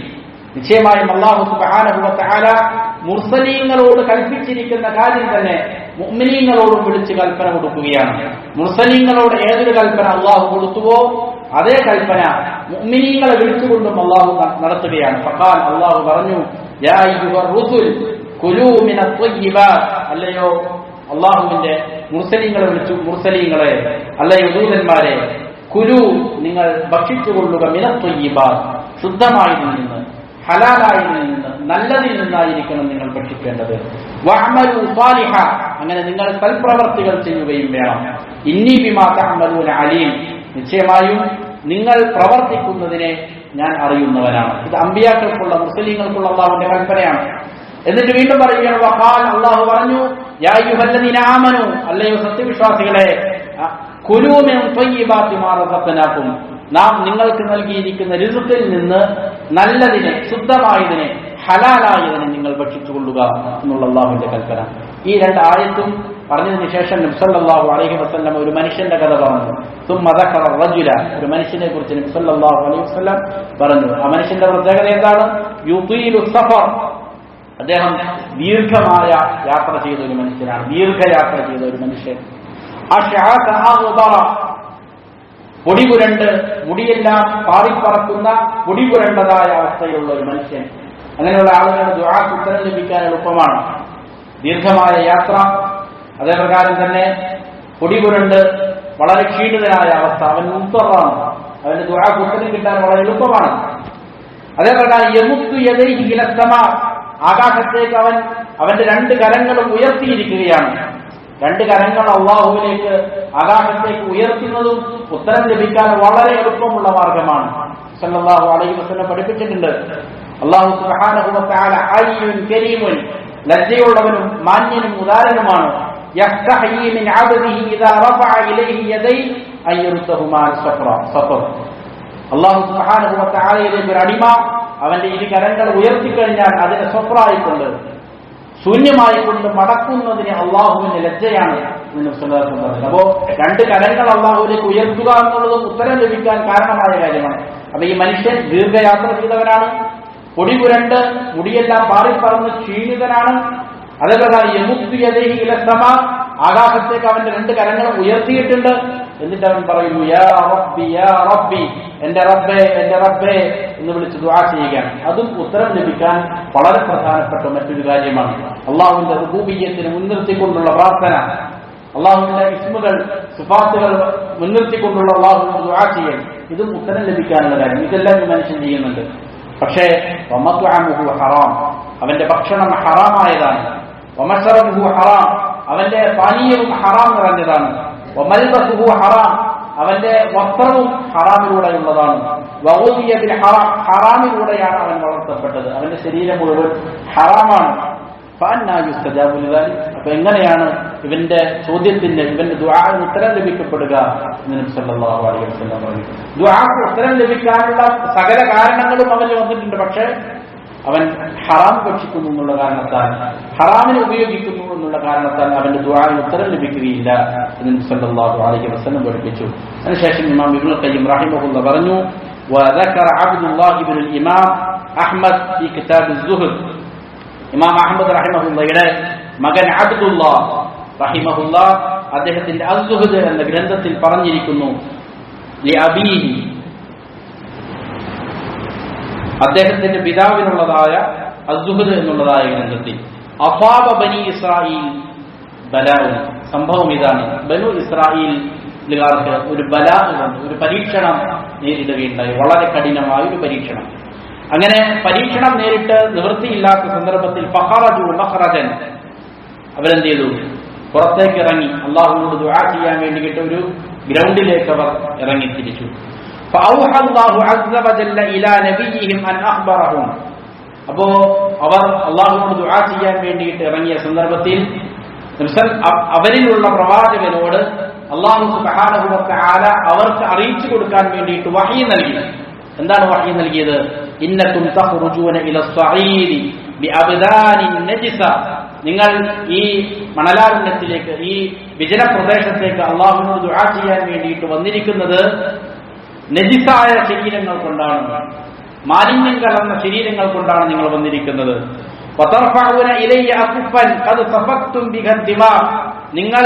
നിശ്ചയമായും അല്ലാഹു സുബ്ഹാനഹു വ തആല മുർസലീങ്ങളോട് കൽപ്പിച്ചിരിക്കുന്ന കാര്യം തന്നെ മുഅ്മിനീങ്ങളോടും വിളിച്ച് കൽപ്പന കൊടുക്കുകയാണ്. മുർസലീങ്ങളോട് ഏതൊരു കൽപ്പന അല്ലാഹു കൊടുത്തുവോ അതേ കൽപ്പന മുഅ്മിനീങ്ങളെ വിളിച്ചുകൊണ്ടും അല്ലാഹു നടത്തുകയാണ്. ഫഖാൽ, അല്ലാഹു പറഞ്ഞു, യാ അയ്യുഹർ റുസുൽ കുലൂ മിനത് ത്വയ്യിബാത്, അല്ലയോ അല്ലാഹുവിന്റെ മുർസലീങ്ങളെ വിളിച്ചു, മുർസലീങ്ങളെ, അല്ലയോ ദൂതന്മാരെ, കുലു, നിങ്ങൾ ഭക്ഷിച്ചുകൊള്ളുക, മിനത് ത്വയ്യിബാത്, ശുദ്ധമായതിൽ നിന്ന്, ഹലാലായതിൽ നിന്ന്, നല്ലതിൽ നിന്നായിരിക്കണം നിങ്ങൾ ഭക്ഷിക്കേണ്ടത്. വഅമലു സാലിഹ, അങ്ങനെ നിങ്ങൾ സൽപ്രവർത്തികൾ ചെയ്യുകയും വേണം. ഇന്നി ബിമാ തഅമലൂന അലീം, നിശ്ചയമായും നിങ്ങൾ പ്രവർത്തിക്കുന്നതിനെ ഞാൻ അറിയുന്നവനാണ്. ഇത് അമ്പിയാക്കൾക്കുള്ള, മുസ്ലിങ്ങൾക്കുള്ള അല്ലാഹുവിന്റെ കൽപ്പനയാണ്. എന്നിട്ട് വീണ്ടും പറയുകയാണ്, വഖാൽ, അല്ലാഹു പറഞ്ഞു, യാ അയ്യുഹല്ലദീന ആമനു, അല്ലയോ സത്യവിശ്വാസികളെ, കുലൂ മിൻ ത്വയ്യിബാതി മാ റസഖ്നാകും, നാം നിങ്ങൾക്ക് നൽകിയിരിക്കുന്ന റിസ്ഖിൽ നിന്ന് നല്ലതിനെ, ശുദ്ധമായതിനെ, ഹലാലായതിനെ നിങ്ങൾ ഭക്ഷിച്ചുകൊള്ളുക എന്നുള്ള അല്ലാഹുവിന്റെ കൽപ്പന. ഈ രണ്ട് ആയത്തും പറഞ്ഞതിന് ശേഷം നബി സല്ലല്ലാഹു അലൈഹി വസല്ലം ഒരു മനുഷ്യന്റെ കഥ പറഞ്ഞു. സുമ്മ ദഖറ റജുല, ഒരു മനുഷ്യനെ കുറിച്ച് നബി സല്ലല്ലാഹു അലൈഹി വസല്ലം പറഞ്ഞു. ആ മനുഷ്യന്റെ പ്രത്യേകത എന്താണ്? യുതീലു സഫർ, അദ്ദേഹം ദീർഘമായ യാത്ര ചെയ്ത ഒരു മനുഷ്യനാണ്, ദീർഘയാത്ര ചെയ്ത ഒരു മനുഷ്യൻ. അശ്അത അഗ്ബറ, പൊടിപുരണ്ട്, മുടിയെല്ലാം പാറിപ്പറക്കുന്ന പൊടിപുരണ്ടതായ അവസ്ഥയിലുള്ള ഒരു മനുഷ്യൻ. അങ്ങനെയുള്ള ആളുകളുടെ ദുആക്ക് ഉത്തരം ലഭിക്കാൻ എളുപ്പമാണ്. ദീർഘമായ യാത്ര, അതേപ്രകാരം തന്നെ പൊടിപുരണ്ട് വളരെ ക്ഷീണിതനായ അവസ്ഥ, അവൻ മുൻതറാണ്, അവന്റെ ദുആക്ക് ഉത്തരം കിട്ടാൻ വളരെ എളുപ്പമാണ്. അതേപ്രകാരം യമുത്തു യദൈഹി ഇല സമാ, ആകാശത്തേക്ക് അവന്റെ രണ്ട് കരങ്ങളും ഉയർത്തിയിരിക്കുകയാണ്. രണ്ട് കരങ്ങൾ അള്ളാഹുവിലേക്ക്, ആകാശത്തേക്ക് ഉയർത്തുന്നതും ഉത്തരം ലഭിക്കാൻ വളരെ എളുപ്പമുള്ള മാർഗമാണ്. സല്ലല്ലാഹു അലൈഹി വസല്ലം പഠിപ്പിച്ചിട്ടുണ്ട്. അല്ലാഹു സുബ്ഹാനഹു വ തആല ഹയ്യുൻ കരീമുൻ, ലജ്ജയുള്ളവനും മാന്യനും ഉദാരനുമാണ്. യസ്തഹയി മിൻ അബ്ദിഹി ഇദാ റഫഅ ഇലൈഹി യദൈഹി അയ്യറുതഹുമാ സഫർ. അല്ലാഹു സുബ്ഹാനഹു വ തആലയിലേക്ക് ഒരു അടിമ അവന്റെ ഇരു കരങ്ങൾ ഉയർത്തിക്കഴിഞ്ഞാൽ അതിനെ സഫറായിക്കൊണ്ട്, ശൂന്യമായിക്കൊണ്ട് മടക്കുന്നതിന് അള്ളാഹുവിന്റെ ലജ്ജയാണ് എന്ന് പറഞ്ഞു. അപ്പോ രണ്ട് കരങ്ങൾ അള്ളാഹുവിലേക്ക് ഉയർത്തുക എന്നുള്ളതും ഉത്തരം ലഭിക്കാൻ കാരണമായ കാര്യമാണ്. അപ്പൊ ഈ മനുഷ്യൻ ദീർഘയാത്ര ചെയ്തവനാണ്, പൊടി പുരണ്ട് മുടിയെല്ലാം പാറിപ്പറന്ന് ക്ഷീണിതനാണ്. അതേപോലെ യമുദ്യദേഹി ഇലസമ, ആകാശത്തേക്ക് അവന്റെ രണ്ട് കരങ്ങളും ഉയർത്തിയിട്ടുണ്ട്. എന്നിട്ട് അവൻ പറയുന്നു യാ റബ്ബി യാ റബ്ബി, എന്റെ റബ്ബേ എന്റെ റബ്ബേ എന്ന് വിളിച്ച് ദുആ ചെയ്യുകയാണ്. അതും ഉത്തരം ലഭിക്കാൻ വളരെ പ്രധാനപ്പെട്ട മറ്റൊരു കാര്യമാണ്. അള്ളാഹുവിന്റെ റുബൂബിയ്യത്തിനെ മുൻനിർത്തിക്കൊണ്ടുള്ള പ്രാർത്ഥന, അള്ളാഹുവിന്റെ ഇസ്മുകൾ സിഫാത്തുകൾ മുൻനിർത്തിക്കൊണ്ടുള്ള അള്ളാഹുവിന്റെ ദുആ ചെയ്യൽ, ഇതും ഉത്തരം ലഭിക്കാനുള്ള കാര്യം. ഇതെല്ലാം ഈ മനുഷ്യൻ ചെയ്യുന്നുണ്ട്. പക്ഷേ വമത്അമുഹു ഹറാം, അവന്റെ ഭക്ഷണം ഹറാമായതാണ്. വമശറബുഹു ഹറാം, അവന്റെ പാനീയവും ഹറാം നിറഞ്ഞതാണ്. വമൽബസുഹു ഹറാം, അവന്റെ വസ്ത്രവും ഹറാമിലൂടെയുള്ളതാണ്. വഗുദിയ ബിൽ ഹറാം, ഹറാമിലൂടെയാണ് അവൻ വളർത്തപ്പെട്ടത്. അവന്റെ ശരീരം മുഴുവൻ ഹറാമാണ്. ഫഅന്നാ യുസ്തജാബു ലിദാലിക്, അപ്പൊ എങ്ങനെയാണ് ഇവന്റെ ചോദ്യത്തിന്, ഇവന്റെ ദുആന് ഉത്തരം ലഭിക്കപ്പെടുക എന്ന് നബി സല്ലല്ലാഹു അലൈഹി വസല്ലം പറഞ്ഞു. ദുആക്ക് ഉത്തരം ലഭിക്കാനുള്ള സകല കാരണങ്ങളും അവന് വന്നിട്ടുണ്ട്. പക്ഷേ അവൻ ഹറാം ഭക്ഷിക്കുന്നു എന്നുള്ള കാരണത്താൽ, ഹറാമിനെ ഉപയോഗിക്കുന്നു എന്നുള്ള കാരണത്താൽ അവന്റെ ദുആന് ഉത്തരം ലഭിക്കുകയില്ല എന്ന് നബി സല്ലല്ലാഹു അലൈഹി വസല്ലം പഠിപ്പിച്ചു. അതിനുശേഷം ഇമാം ഇബ്നുൽ ഖയ്യിം റഹിമഹുല്ലാഹ് പറഞ്ഞു, വദക്കറ അബ്ദുല്ലാഹ് ഇബ്നുൽ ഇമാം അഹ്മദ് ഫീ കിതാബ് അസ്-സുഹ്ദ്, ഇമാം അഹ്മദ് റഹിമഹുല്ലയുടെ മകൻ അബ്ദുല്ലാഹ് റഹിമഹുല്ലാഹ് അദ്ദേഹത്തിന്റെ അസ്-സുഹ്ദ് എന്ന ഗ്രന്ഥത്തിൽ പറഞ്ഞിരിക്കുന്നു, ലി അബീഹി, അദ്ദേഹത്തിന്റെ പിതാവിനുള്ളതായ അസ്-സുഹ്ദ് എന്നുള്ളതായ ഗ്രന്ഥത്തിൽ, അഫാബ ബനി ഇസ്രായീൽ ബലാഉ, സംഭവം ഇതാണ്, ബനു ഇസ്രായേലുകാർക്ക് ഒരു ബലാ, ഒരു പരീക്ഷണം നേരിടുകയുണ്ടായി, വളരെ കഠിനമായ ഒരു പരീക്ഷണം. അങ്ങനെ പരീക്ഷണം നേരിട്ട് നിവൃത്തിയില്ലാത്ത സന്ദർഭത്തിൽ ഫഖറജു മഖറജൻ, അവരെന്ത് ചെയ്തു? പുറത്തേക്ക് ഇറങ്ങി അള്ളാഹുവിനോട് ദുആ ചെയ്യാൻ വേണ്ടിയിട്ട് ഒരു ഗ്രൗണ്ടിലേക്ക് അവർ ഇറങ്ങി തിരിച്ചു. ഫഔഹ അല്ലാഹു അസ്സ വജല്ല ഇലാ നബിയിഹിം അൻ അഖ്ബറഹും, അപ്പോ അവർ അള്ളാഹുവിനോട് ദുആ ചെയ്യാൻ വേണ്ടിയിട്ട് ഇറങ്ങിയ സന്ദർഭത്തിൽ അവരിലുള്ള പ്രവാചകനോട് അല്ലാഹു സുബ്ഹാനഹു വ തആല അവർക്ക് അറിയിച്ചു കൊടുക്കാൻ വേണ്ടിയിട്ട് വഹ്യ് നൽകി. എന്താണ് വഹ്യ് നൽകിയത്? ഇന്നകും തഖ്റുജൂന ഇലസ്സഈദി ബിഅബ്ദാനിൻ നജിസ, നിങ്ങൾ ഈ മണലാരണ്യത്തിലേക്ക്, ഈ വിജന പ്രദേശത്തേക്ക് അള്ളാഹുവിനോട് ദുആ ചെയ്യാൻ വേണ്ടിയിട്ട് വന്നിരിക്കുന്നത് നജിസായ ശരീരങ്ങൾ കൊണ്ടാണ്, മാലിന്യം കലർന്ന ശരീരങ്ങൾ കൊണ്ടാണ് നിങ്ങൾ വന്നിരിക്കുന്നത്. വതർഫഉന ഇലയ്യ അഖഫൻ ഖദ് സഫക്തും ബിഹ ദിമാ, നിങ്ങൾ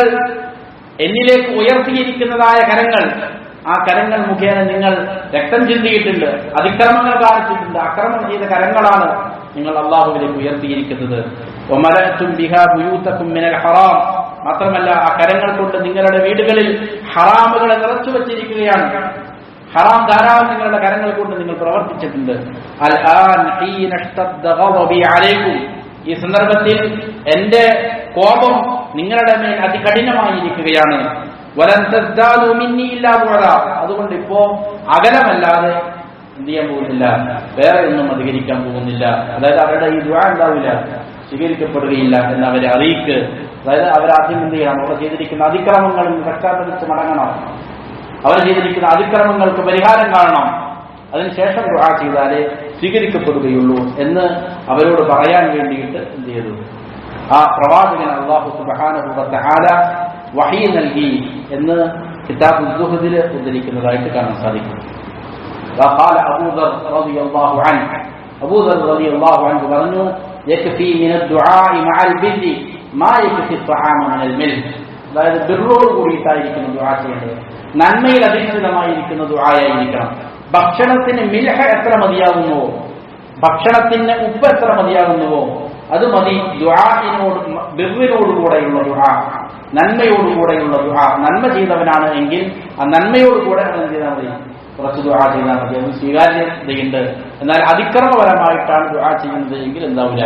എന്നിലേക്ക് ഉയർത്തിയിരിക്കുന്നതായ കരങ്ങൾ, ആ കരങ്ങൾ മുഖേന നിങ്ങൾ രക്തം ചിന്തിയിട്ടുണ്ട്, അതിക്രമങ്ങൾ കാണിച്ചിട്ടുണ്ട്, അക്രമം ചെയ്ത കരങ്ങളാണ് നിങ്ങൾ അള്ളാഹുവിലേക്ക് ഉയർത്തിയിരിക്കുന്നത്. വമലഅതും ബിഹാ ബുയൂതകും മിനൽ ഹറാം, മാത്രമല്ല ആ കരങ്ങൾ കൊണ്ട് നിങ്ങളുടെ വീടുകളിൽ ഹറാമുകളെ നിറച്ചു വച്ചിരിക്കുകയാണ്. ഹറാം ധാരാളം നിങ്ങളുടെ കരങ്ങൾ കൊണ്ട് നിങ്ങൾ പ്രവർത്തിച്ചിട്ടുണ്ട്. അൽആൻ ഹീന ഇഷ്തദ്ദ ഗളബി അലൈക്കും, ഈ സന്ദർഭത്തിൽ എന്റെ കോപം നിങ്ങളുടെ മേൽ അതികഠിനമായിരിക്കുകയാണ്. വലൻ തസ്ദാദു മിന്നി ഇല്ലാ ബുഅദ, അതുകൊണ്ട് ഇപ്പോ അകലമല്ലാതെ എന്ത് ചെയ്യാൻ പോകുന്നില്ല, വേറെ ഒന്നും അധികരിക്കാൻ പോകുന്നില്ല. അതായത് അവരുടെ ഈ ദുആ ഉണ്ടാവില്ല, സ്വീകരിക്കപ്പെടുകയില്ല എന്ന് അവരെ അറിയിക്ക് അതായത് അവരാദ്യം എന്ത് ചെയ്യണം? അവർ ചെയ്തിരിക്കുന്ന അതിക്രമങ്ങളിൽ നിന്ന് പശ്ചാത്തലിച്ച് മടങ്ങണം, അവർ ചെയ്തിരിക്കുന്ന അതിക്രമങ്ങൾക്ക് പരിഹാരം കാണണം, അതിനുശേഷം ദുആ ചെയ്താലേ സ്വീകരിക്കപ്പെടുകയുള്ളൂ എന്ന് അവരോട് പറയാൻ വേണ്ടിയിട്ട് എന്ത് ചെയ്തു? ആ പ്രവാചകൻ അല്ലാഹു സുബ്ഹാനഹു വ തആല വഹീ നൽകി എന്ന് കിതാബുൽ സുഹദിൽ ഉദ്ധരിക്കുന്നതായിട്ട് കാണാൻ സാധിക്കും. وقال أبو ذر رضي الله عنه أبو ذر رضي الله عنه പറഞ്ഞു يكفي من الدعاء مع البر ما يكفي الطعام من الملح. അതായത് ബിർറോട് കൂടിയിട്ടായിരിക്കണം ദുആ ചെയ്യേണ്ടത്, നന്മയിൽ അധിഷ്ഠിതമായിരിക്കുന്ന ദുആയായിരിക്കണം. ഭക്ഷണത്തിന് മിൽഹ എത്ര മതിയാകുന്നുവോ, ഭക്ഷണത്തിന് ഉപ്പ് എത്ര മതിയാകുന്നുവോ അത് മതി ദുആഇനോട്, ബിർറിനോടുകൂടെയുള്ള ദുആ, നന്മയോടുകൂടെയുള്ള ദുആ. നന്മ ചെയ്തവനാണ് എങ്കിൽ ആ നന്മയോടുകൂടെ അവൻ ചെയ്താൽ മതി, കുറച്ച് ദുആ ചെയ്താൽ മതി, അത് സ്വീകാര്യതയുണ്ട്. എന്നാൽ അതിക്രമപരമായിട്ടാണ് ദുആ ചെയ്യുന്നത് എങ്കിൽ എന്താവില്ല,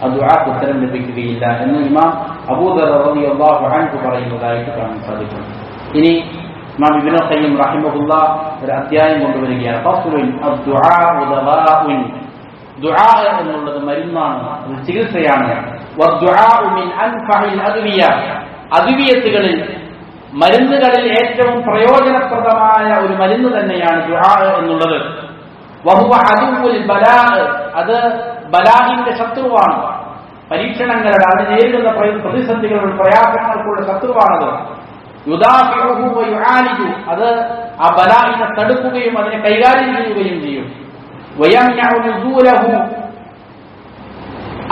ആ ദുആക്ക് ഉത്തരം ലഭിക്കുകയില്ല എന്ന് ഇമാം അബൂ ദർ റളിയല്ലാഹു അൻഹു പറയുന്നതായിട്ട് കാണാൻ സാധിക്കും. ഇനി ഇമാം ഇബ്നു ഖയ്യിം റഹിമഹുല്ലാഹ് ഒരു അധ്യായം കൊണ്ടുവരികയാണ്. ഫസ്ലുൻ അദ്ദുആഉ ദവാഉൻ, ദുആ എന്നുള്ളത് മരുന്നാണ്, അത് ചികിത്സയാണ്. വദ്ദുആഉ മിൻ അൻഫഇൽ അദ്വിയ, അദ്വിയത്തുകളിൽ മരുന്നുകളിൽ ഏറ്റവും പ്രയോജനപ്രദമായ ഒരു മരുന്ന് തന്നെയാണ് ദുആ എന്നുള്ളത്. വഹുവ അദുവുൽ ബലാ, അത് ബലാഇന്റെ ശത്രുവാണ്, പരീക്ഷണങ്ങളുടെ, അത് നേരിടുന്ന പ്രതിസന്ധികളുടെ പ്രയാസങ്ങൾക്കുള്ള ശത്രുവാണത്. യുദാഫിഉഹു വ യുആലിജു, അത് ആ ബലാഇനെ തടുക്കുകയും അതിനെ കൈകാര്യം ചെയ്യുകയും ചെയ്യും. വയംനഉ നുസൂലഹു,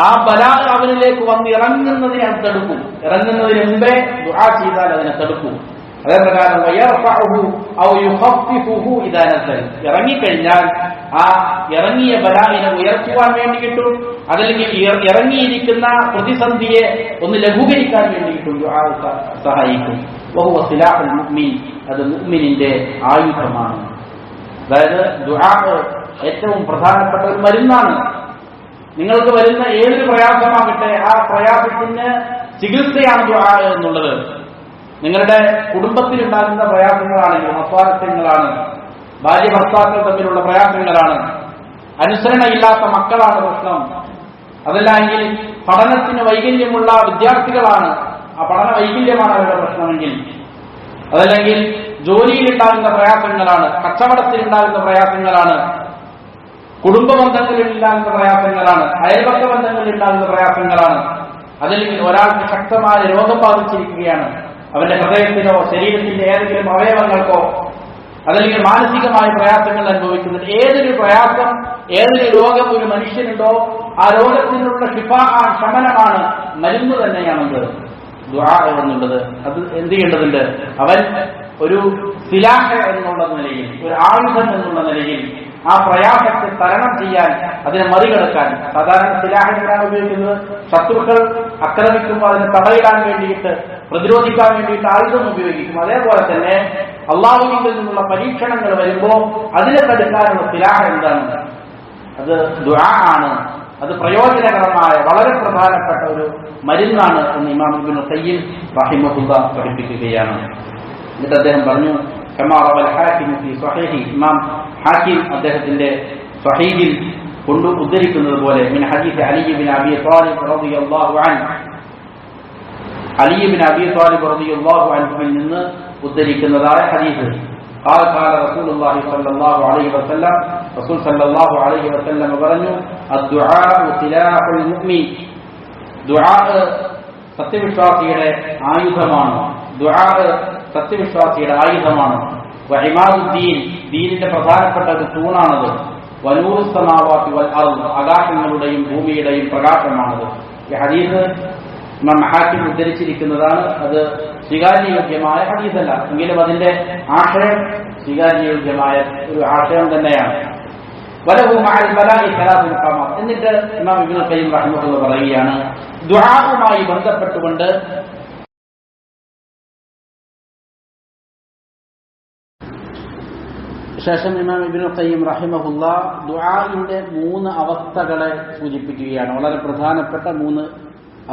ആ ബലാ അവനിലേക്ക് വന്ന് ഇറങ്ങുന്നതിനെ അത് തടുക്കും, ഇറങ്ങുന്നതിന് മുമ്പേ ദുആ ചെയ്താൽ അതിനെ തടുക്കും. അതേപ്രകാരം വയർഫഉഹു ഔ യുഖഫിഫുഹു ഇദാ നസൽ, ഇറങ്ങിക്കഴിഞ്ഞാൽ ആ ഇറങ്ങിയ ബലാഇനെ ഉയർത്തുവാൻ വേണ്ടിയിട്ടും അതല്ലെങ്കിൽ ഇറങ്ങിയിരിക്കുന്ന പ്രതിസന്ധിയെ ഒന്ന് ലഘൂകരിക്കാൻ വേണ്ടിയിട്ടും ദുആ സഹായിക്കും. വഹുവ സിലാഹുൽ മുഅ്മിൻ, അത് മുഅ്മിനിന്റെ ആയുധമാണ്. അതായത് ദുആ ഏറ്റവും പ്രധാനപ്പെട്ട ഒരു മരുന്നാണ്. നിങ്ങൾക്ക് വരുന്ന ഏതൊരു പ്രയാസമാകട്ടെ ആ പ്രയാസത്തിന് ചികിത്സയാണ് ദുആ എന്നുള്ളത്. നിങ്ങളുടെ കുടുംബത്തിലുണ്ടാകുന്ന പ്രയാസങ്ങളാണെങ്കിൽ മസ്വാരസ്യങ്ങളാണ്, ഭാര്യ ഭർത്താക്കൾ തമ്മിലുള്ള പ്രയാസങ്ങളാണ്, അനുസരണയില്ലാത്ത മക്കളാണ് പ്രശ്നം, അതല്ലെങ്കിൽ പഠനത്തിന് വൈകല്യമുള്ള വിദ്യാർത്ഥികളാണ്, ആ പഠന വൈകല്യമാണ് അവരുടെ പ്രശ്നമെങ്കിൽ, അതല്ലെങ്കിൽ ജോലിയിലുണ്ടാകുന്ന പ്രയാസങ്ങളാണ്, കച്ചവടത്തിലുണ്ടാകുന്ന പ്രയാസങ്ങളാണ്, കുടുംബ ബന്ധങ്ങളിലുണ്ടാകുന്ന പ്രയാസങ്ങളാണ്, അയൽപക്ക ബന്ധങ്ങളിലുണ്ടാകുന്ന പ്രയാസങ്ങളാണ്, അതല്ലെങ്കിൽ ഒരാൾക്ക് ശക്തമായ രോഗം ബാധിച്ചിരിക്കുകയാണ്, അവന്റെ ഹൃദയത്തിനോ ശരീരത്തിന്റെ ഏതെങ്കിലും അവയവങ്ങൾക്കോ, അതല്ലെങ്കിൽ മാനസികമായ പ്രയാസങ്ങൾ അനുഭവിക്കുന്നത്, ഏതൊരു പ്രയാസം, ഏതൊരു രോഗം ഒരു മനുഷ്യനുണ്ടോ ആ രോഗത്തിനുള്ള ശമനമാണ്, മരുന്ന് തന്നെയാണത് ദുആ എന്നുള്ളത്. അത് എന്ത് ചെയ്യേണ്ടതുണ്ട്? അവൻ ഒരു സിലാഹ് എന്നുള്ള നിലയിൽ, ഒരു ആയുധം എന്നുള്ള നിലയിൽ ആ പ്രയാസത്തെ തരണം ചെയ്യാൻ, അതിനെ മറികടക്കാൻ. സാധാരണ സിലാഹിനാണ് ഉപയോഗിക്കുന്നത്, ശത്രുക്കൾ ആക്രമിക്കുമ്പോൾ അതിനെ തടയിടാൻ വേണ്ടിയിട്ട്, പ്രതിരോധിക്കാൻ വേണ്ടിയിട്ട് ആയുധം ഉപയോഗിക്കും. അതേപോലെ തന്നെ അള്ളാഹുവിൽ നിന്നുള്ള പരീക്ഷണങ്ങൾ വരുമ്പോൾ അതിനെ തടുക്കാനുള്ള സിലാഹ് എന്താണ്? അത് ദുആ ആണ്. അത് പ്രയോജനകരമായ വളരെ പ്രധാനപ്പെട്ട ഒരു മരുന്നാണ് എന്ന് ഇമാം ഇബ്നു ഖയ്യിം റഹിമഹുല്ലാഹ് പഠിപ്പിക്കുകയാണ്. എന്നിട്ട് അദ്ദേഹം പറഞ്ഞു, കമാ റവൽ ഹാകിം ഫീ സ്വഹീഹി, ഇമാം ഹാകിം അദ്ദേഹത്തിന്റെ സ്വഹീഹിൽ കൊണ്ട് ഉദ്ധരിക്കുന്നത് പോലെ, മിൻ ഹദീസ് അലി ഇബ്നു അബീ ത്വാലിബ് റളിയല്ലാഹു അൻഹു, അലി ഇബ്നു അബീ ത്വാലിബ് റളിയല്ലാഹു അൻഹുവിൽ നിന്ന് ഉദ്ധരിക്കുന്നതായ ഹദീസ്. قال قال رسول الله صلى الله عليه وسلم, റസൂൽ സല്ലല്ലാഹു അലൈഹി വസല്ലം പറഞ്ഞു, അദ്ദുആഉ സിലാഹുൽ മുഅ്മിൻ, ദുആ സത്യവിശ്വാസിയുടെ ആയുധമാണ്, ദുആ സത്യവിശ്വാസിയുടെ ആയുധമാണ്. വഇമാദുദ്ദീൻ, ദീനിന്റെ പ്രധാനപ്പെട്ട ഒരു തൂണാണത്. വനൂറുസ് സമാവാതി വൽ അർദ്, ആകാശങ്ങളുടെയും ഭൂമിയുടെയും പ്രകാശമാണത്. ഈ ഹദീസ് ഇമാം ഹാകിം ഉദ്ധരിച്ചിരിക്കുന്നതാണ്. അത് സ്വീകാര്യയോഗ്യമായ ഹദീസല്ല, എങ്കിലും അതിന്റെ ആശയം സ്വീകാര്യയോഗ്യമായ ഒരു ആശയം തന്നെയാണ്. വലഹു മഅൽ ബലാഇ സലാസു മഖാമാത്ത്. എന്നിട്ട് ഇമാം ഇബ്നു ഖയ്യിം റഹിമഹുല്ലാഹ് പറയുകയാണ്, ദുആവുമായി ബന്ധപ്പെട്ടുകൊണ്ട് ശേഷം ഇമാം ഇബ്നു ഖയ്യിം റഹിമഹുല്ലാഹ് ദുആഇന്റെ 3 അവസ്ഥകളെ സൂചിപ്പിക്കുകയാണ്, വളരെ പ്രധാനപ്പെട്ട 3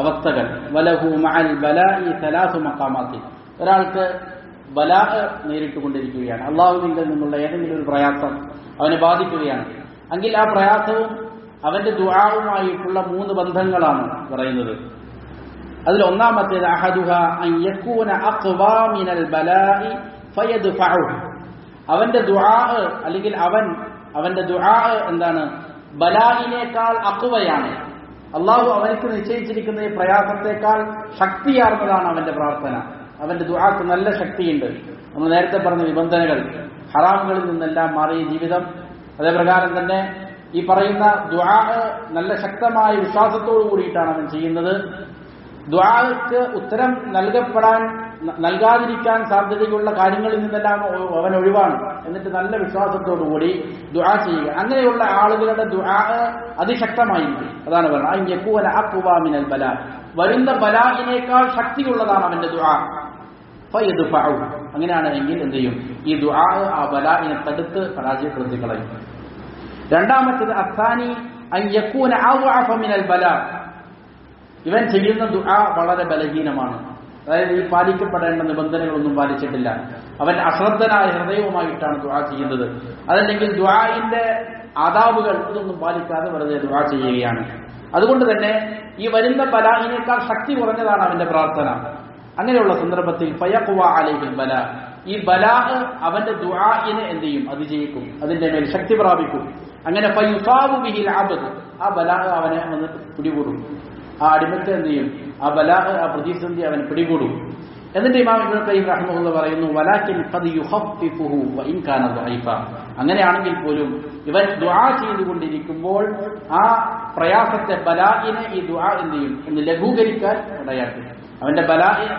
അവസ്ഥകൾ. വലഹു മഅൽ ബലാഇ സലാസു മഖാമാത്ത്, ഒരാൾക്ക് ബലാ നേരിട്ടുകൊണ്ടിരിക്കുകയാണ്, അള്ളാഹുവിൽ നിന്നുള്ള ഏതെങ്കിലും ഒരു പ്രയാസം അവനെ ബാധിക്കുകയാണ് എങ്കിൽ ആ പ്രയാസവും അവന്റെ ദുആവുമായിട്ടുള്ള 3 ബന്ധങ്ങളാണ് പറയുന്നത്. അതിൽ ഒന്നാമത്തേത് അഹദുഹ അൻ യകൂന അഖ്വാ മിനൽ ബലാഇ ഫയദ്ഫഉ. അവന്റെ ദുആ അല്ലെങ്കിൽ അവന്റെ ദുആ എന്താണ്? ബലാഇനേക്കാൾ അഖ്വയാണ്. അള്ളാഹു അവനക്ക് നിശ്ചയിച്ചിരിക്കുന്ന ഈ പ്രയാസത്തെക്കാൾ ശക്തിയാർന്നതാണ് അവന്റെ പ്രാർത്ഥന. അവന്റെ ദുആക്ക് നല്ല ശക്തിയുണ്ട്. നമ്മൾ നേരത്തെ പറഞ്ഞ നിബന്ധനകൾ, ഹറാമുകളിൽ നിന്നെല്ലാം മാറിയ ജീവിതം, അതേപ്രകാരം തന്നെ ഈ പറയുന്ന ദുആ നല്ല ശക്തമായ വിശ്വാസത്തോടു കൂടിയിട്ടാണ് അവൻ ചെയ്യുന്നത്. ദുആക്ക് ഉത്തരം നൽകാതിരിക്കാൻ സാധ്യതയുള്ള കാര്യങ്ങളിൽ നിന്നെല്ലാം അവൻ ഒഴിവാണ്. എന്നിട്ട് നല്ല വിശ്വാസത്തോടുകൂടി ദുആ ചെയ്യുക. അങ്ങനെയുള്ള ആളുകളുടെ ദുആ അതിശക്തമായിരിക്കും. അതാണ് പറഞ്ഞത് ബല, വരുന്ന ബലാഇനേക്കാൾ ശക്തിയുള്ളതാണ് അവന്റെ ദുആ. ഫയദ്ഫഉ. അങ്ങനെയാണ് എങ്കിൽ എന്ത് ചെയ്യും? ഈ ദുആ ആ ബലാഇനെ തടുത്ത് പരാജയപ്പെടുത്തി കളയും. രണ്ടാമത്തേത് അത്താനി അൻ യകൂന അദ്അഫ മിനൽ ബലാ. ഇവൻ ചെയ്യുന്ന ദുആ വളരെ ബലഹീനമാണ്. അതായത് ഈ പാലിക്കപ്പെടേണ്ട നിബന്ധനകളൊന്നും പാലിച്ചിട്ടില്ല. അവൻ അശ്രദ്ധനായ ഹൃദയവുമായിട്ടാണ് ദുആ ചെയ്യുന്നത്. അതല്ലെങ്കിൽ ദുആഇന്റെ ആദാബുകൾ ഇതൊന്നും പാലിക്കാതെ വെറുതെ ദുആ ചെയ്യുകയാണ്. അതുകൊണ്ട് തന്നെ ഈ വരുന്ന ബലാഇനേക്കാൾ ശക്തി കുറഞ്ഞതാണ് അവന്റെ പ്രാർത്ഥന. അങ്ങനെയുള്ള സന്ദർഭത്തിൽ ഫയഖ്വാ അലൈഹിൽ ബലാ, ഈ ബലാ അവന്റെ ദുആഇനെ എന്ത് ചെയ്യും? അതിജയിക്കും, അതിന്റെ മേൽ ശക്തി പ്രാപിക്കും. അങ്ങനെ ഫയുസാബു ബിഹിൽ അബ്ദ്, ആ ബലാ അവനെ വന്ന് പിടികൂടും. ആ അടിമത്തെ എന്ത് ചെയ്യും? ആ ബലാ, ആ പ്രതിസന്ധി അവനെ പിടികൂടും. എന്നിട്ട് ഇമാം ഇബ്നു ഖയ്യിം റഹിമഹുല്ലാഹ് പറയുന്നു, വലാകിൻ ഖദ് യുഖഫിഫുഹു വഇൻ കാന ദഈഫ. അങ്ങനെയാണെങ്കിൽ പോലും ഇവൻ ദുആ ചെയ്തുകൊണ്ടിരിക്കുമ്പോൾ ആ പ്രയാസത്തെ, ബലാഇനെ ഈ ദുആ എന്ത് ചെയ്യും? ഒന്ന് ലഘൂകരിക്കാൻ ഇടയാക്കും.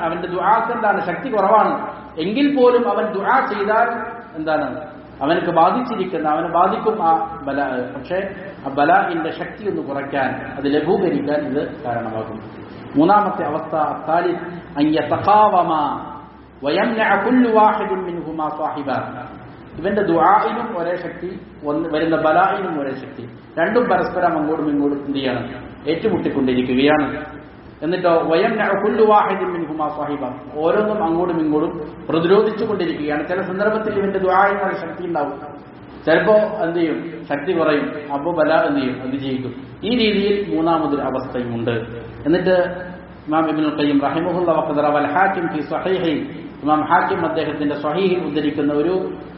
അവന്റെ ദുആക്ക് എന്താണ്? ശക്തി കുറവാണ്. എങ്കിൽ പോലും അവൻ ദുആ ചെയ്താൽ എന്താണ്? അവനക്ക് അവനെ ബാധിക്കും ആ ബലാ. പക്ഷേ ആ ബലാഇന്റെ ശക്തി ഒന്ന് കുറയ്ക്കാൻ, അത് ലഘൂകരിക്കാൻ ഇത് കാരണമാകും. മൂന്നാമത്തെ അവസ്ഥ അത്താലിസ് അൻ യതഖാവമ വയംനഅ കുല്ലു വാഹിദിൻ മിൻഹുമാ സാഹിബാ. ഇവന്റെ ദുആഇനും ഒരേ ശക്തി, വരുന്ന ബലാഇനും ഒരേ ശക്തി. രണ്ടും പരസ്പരം അങ്ങോട്ടും ഇങ്ങോട്ടും എന്ത് ചെയ്യണം? ഏറ്റുമുട്ടിക്കൊണ്ടിരിക്കുകയാണ്. എന്നിട്ടോ വയംനഅ കുല്ലു വാഹിദിൻ മിൻഹുമാ സാഹിബാ, ഓരോന്നും അങ്ങോട്ടും ഇങ്ങോട്ടും പ്രതിരോധിച്ചുകൊണ്ടിരിക്കുകയാണ്. ചില സന്ദർഭത്തിൽ ഇവന്റെ ദുആഇന് ഒരു ശക്തി ഉണ്ടാവും, ചിലപ്പോ എന്ത് ചെയ്യും? ശക്തി കുറയും. അബു ബലാ എന്ത് ചെയ്യും? അതിജയിക്കും. ഈ രീതിയിൽ മൂന്നാമതൊരു അവസ്ഥയുമുണ്ട്. എന്നിട്ട് ഇമാം ഇബ്നുൽ ഖയ്യിം റഹിമഹുല്ലാഹ് വഖദ് റവൽ ഹാക്കിം ഫി സ്വഹീഹി, ഇമാം ഹാക്കിം അദ്ദേഹത്തിന്റെ സ്വഹീഹിൽ ഉദ്ധരിക്കുന്ന ഒരു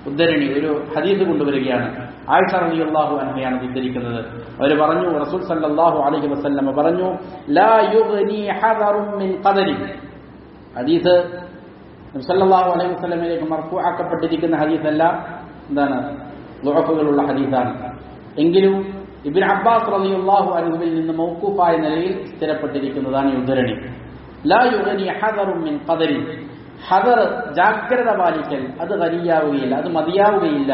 ഉദ്ധരണി, ഒരു ഹദീസ് കൊണ്ടുവരികയാണ്. ആയിഷ റളിയല്ലാഹു അൻഹയാണ് ഉദ്ധരിക്കുന്നത്. അവർ പറഞ്ഞു, റസൂൽ സല്ലല്ലാഹു അലൈഹി വസല്ലം പറഞ്ഞു, ലാ യുഗ്നി ഹദറുൻ മിൻ ഖദരി. ഹദീസ് നബി സല്ലല്ലാഹു അലൈഹി വസല്ലമയിലേക്ക് മർഫൂ ആക്കപ്പെട്ടിരിക്കുന്ന ഹദീസല്ല, എന്താണ്? ദുഅഫുകളുള്ള ഹദീസാണ്. എങ്കിലും ഇബ്നു അബ്ബാസ് റളിയല്ലാഹു അൻഹുവിൽ നിന്ന് മൗഖൂഫായ നിലയിൽ സ്ഥിരപ്പെട്ടിരിക്കുന്നതാണ് ഈ ഉദ്ധരണി. ലാ യുഗ്നി ഹദറുൻ മിൻ ഖദരി. ഹദർ, ജാഗ്രത പാലിക്കൽ, അത് ഖരിയാവുകയില്ല, അത് മതിയാവുകയില്ല.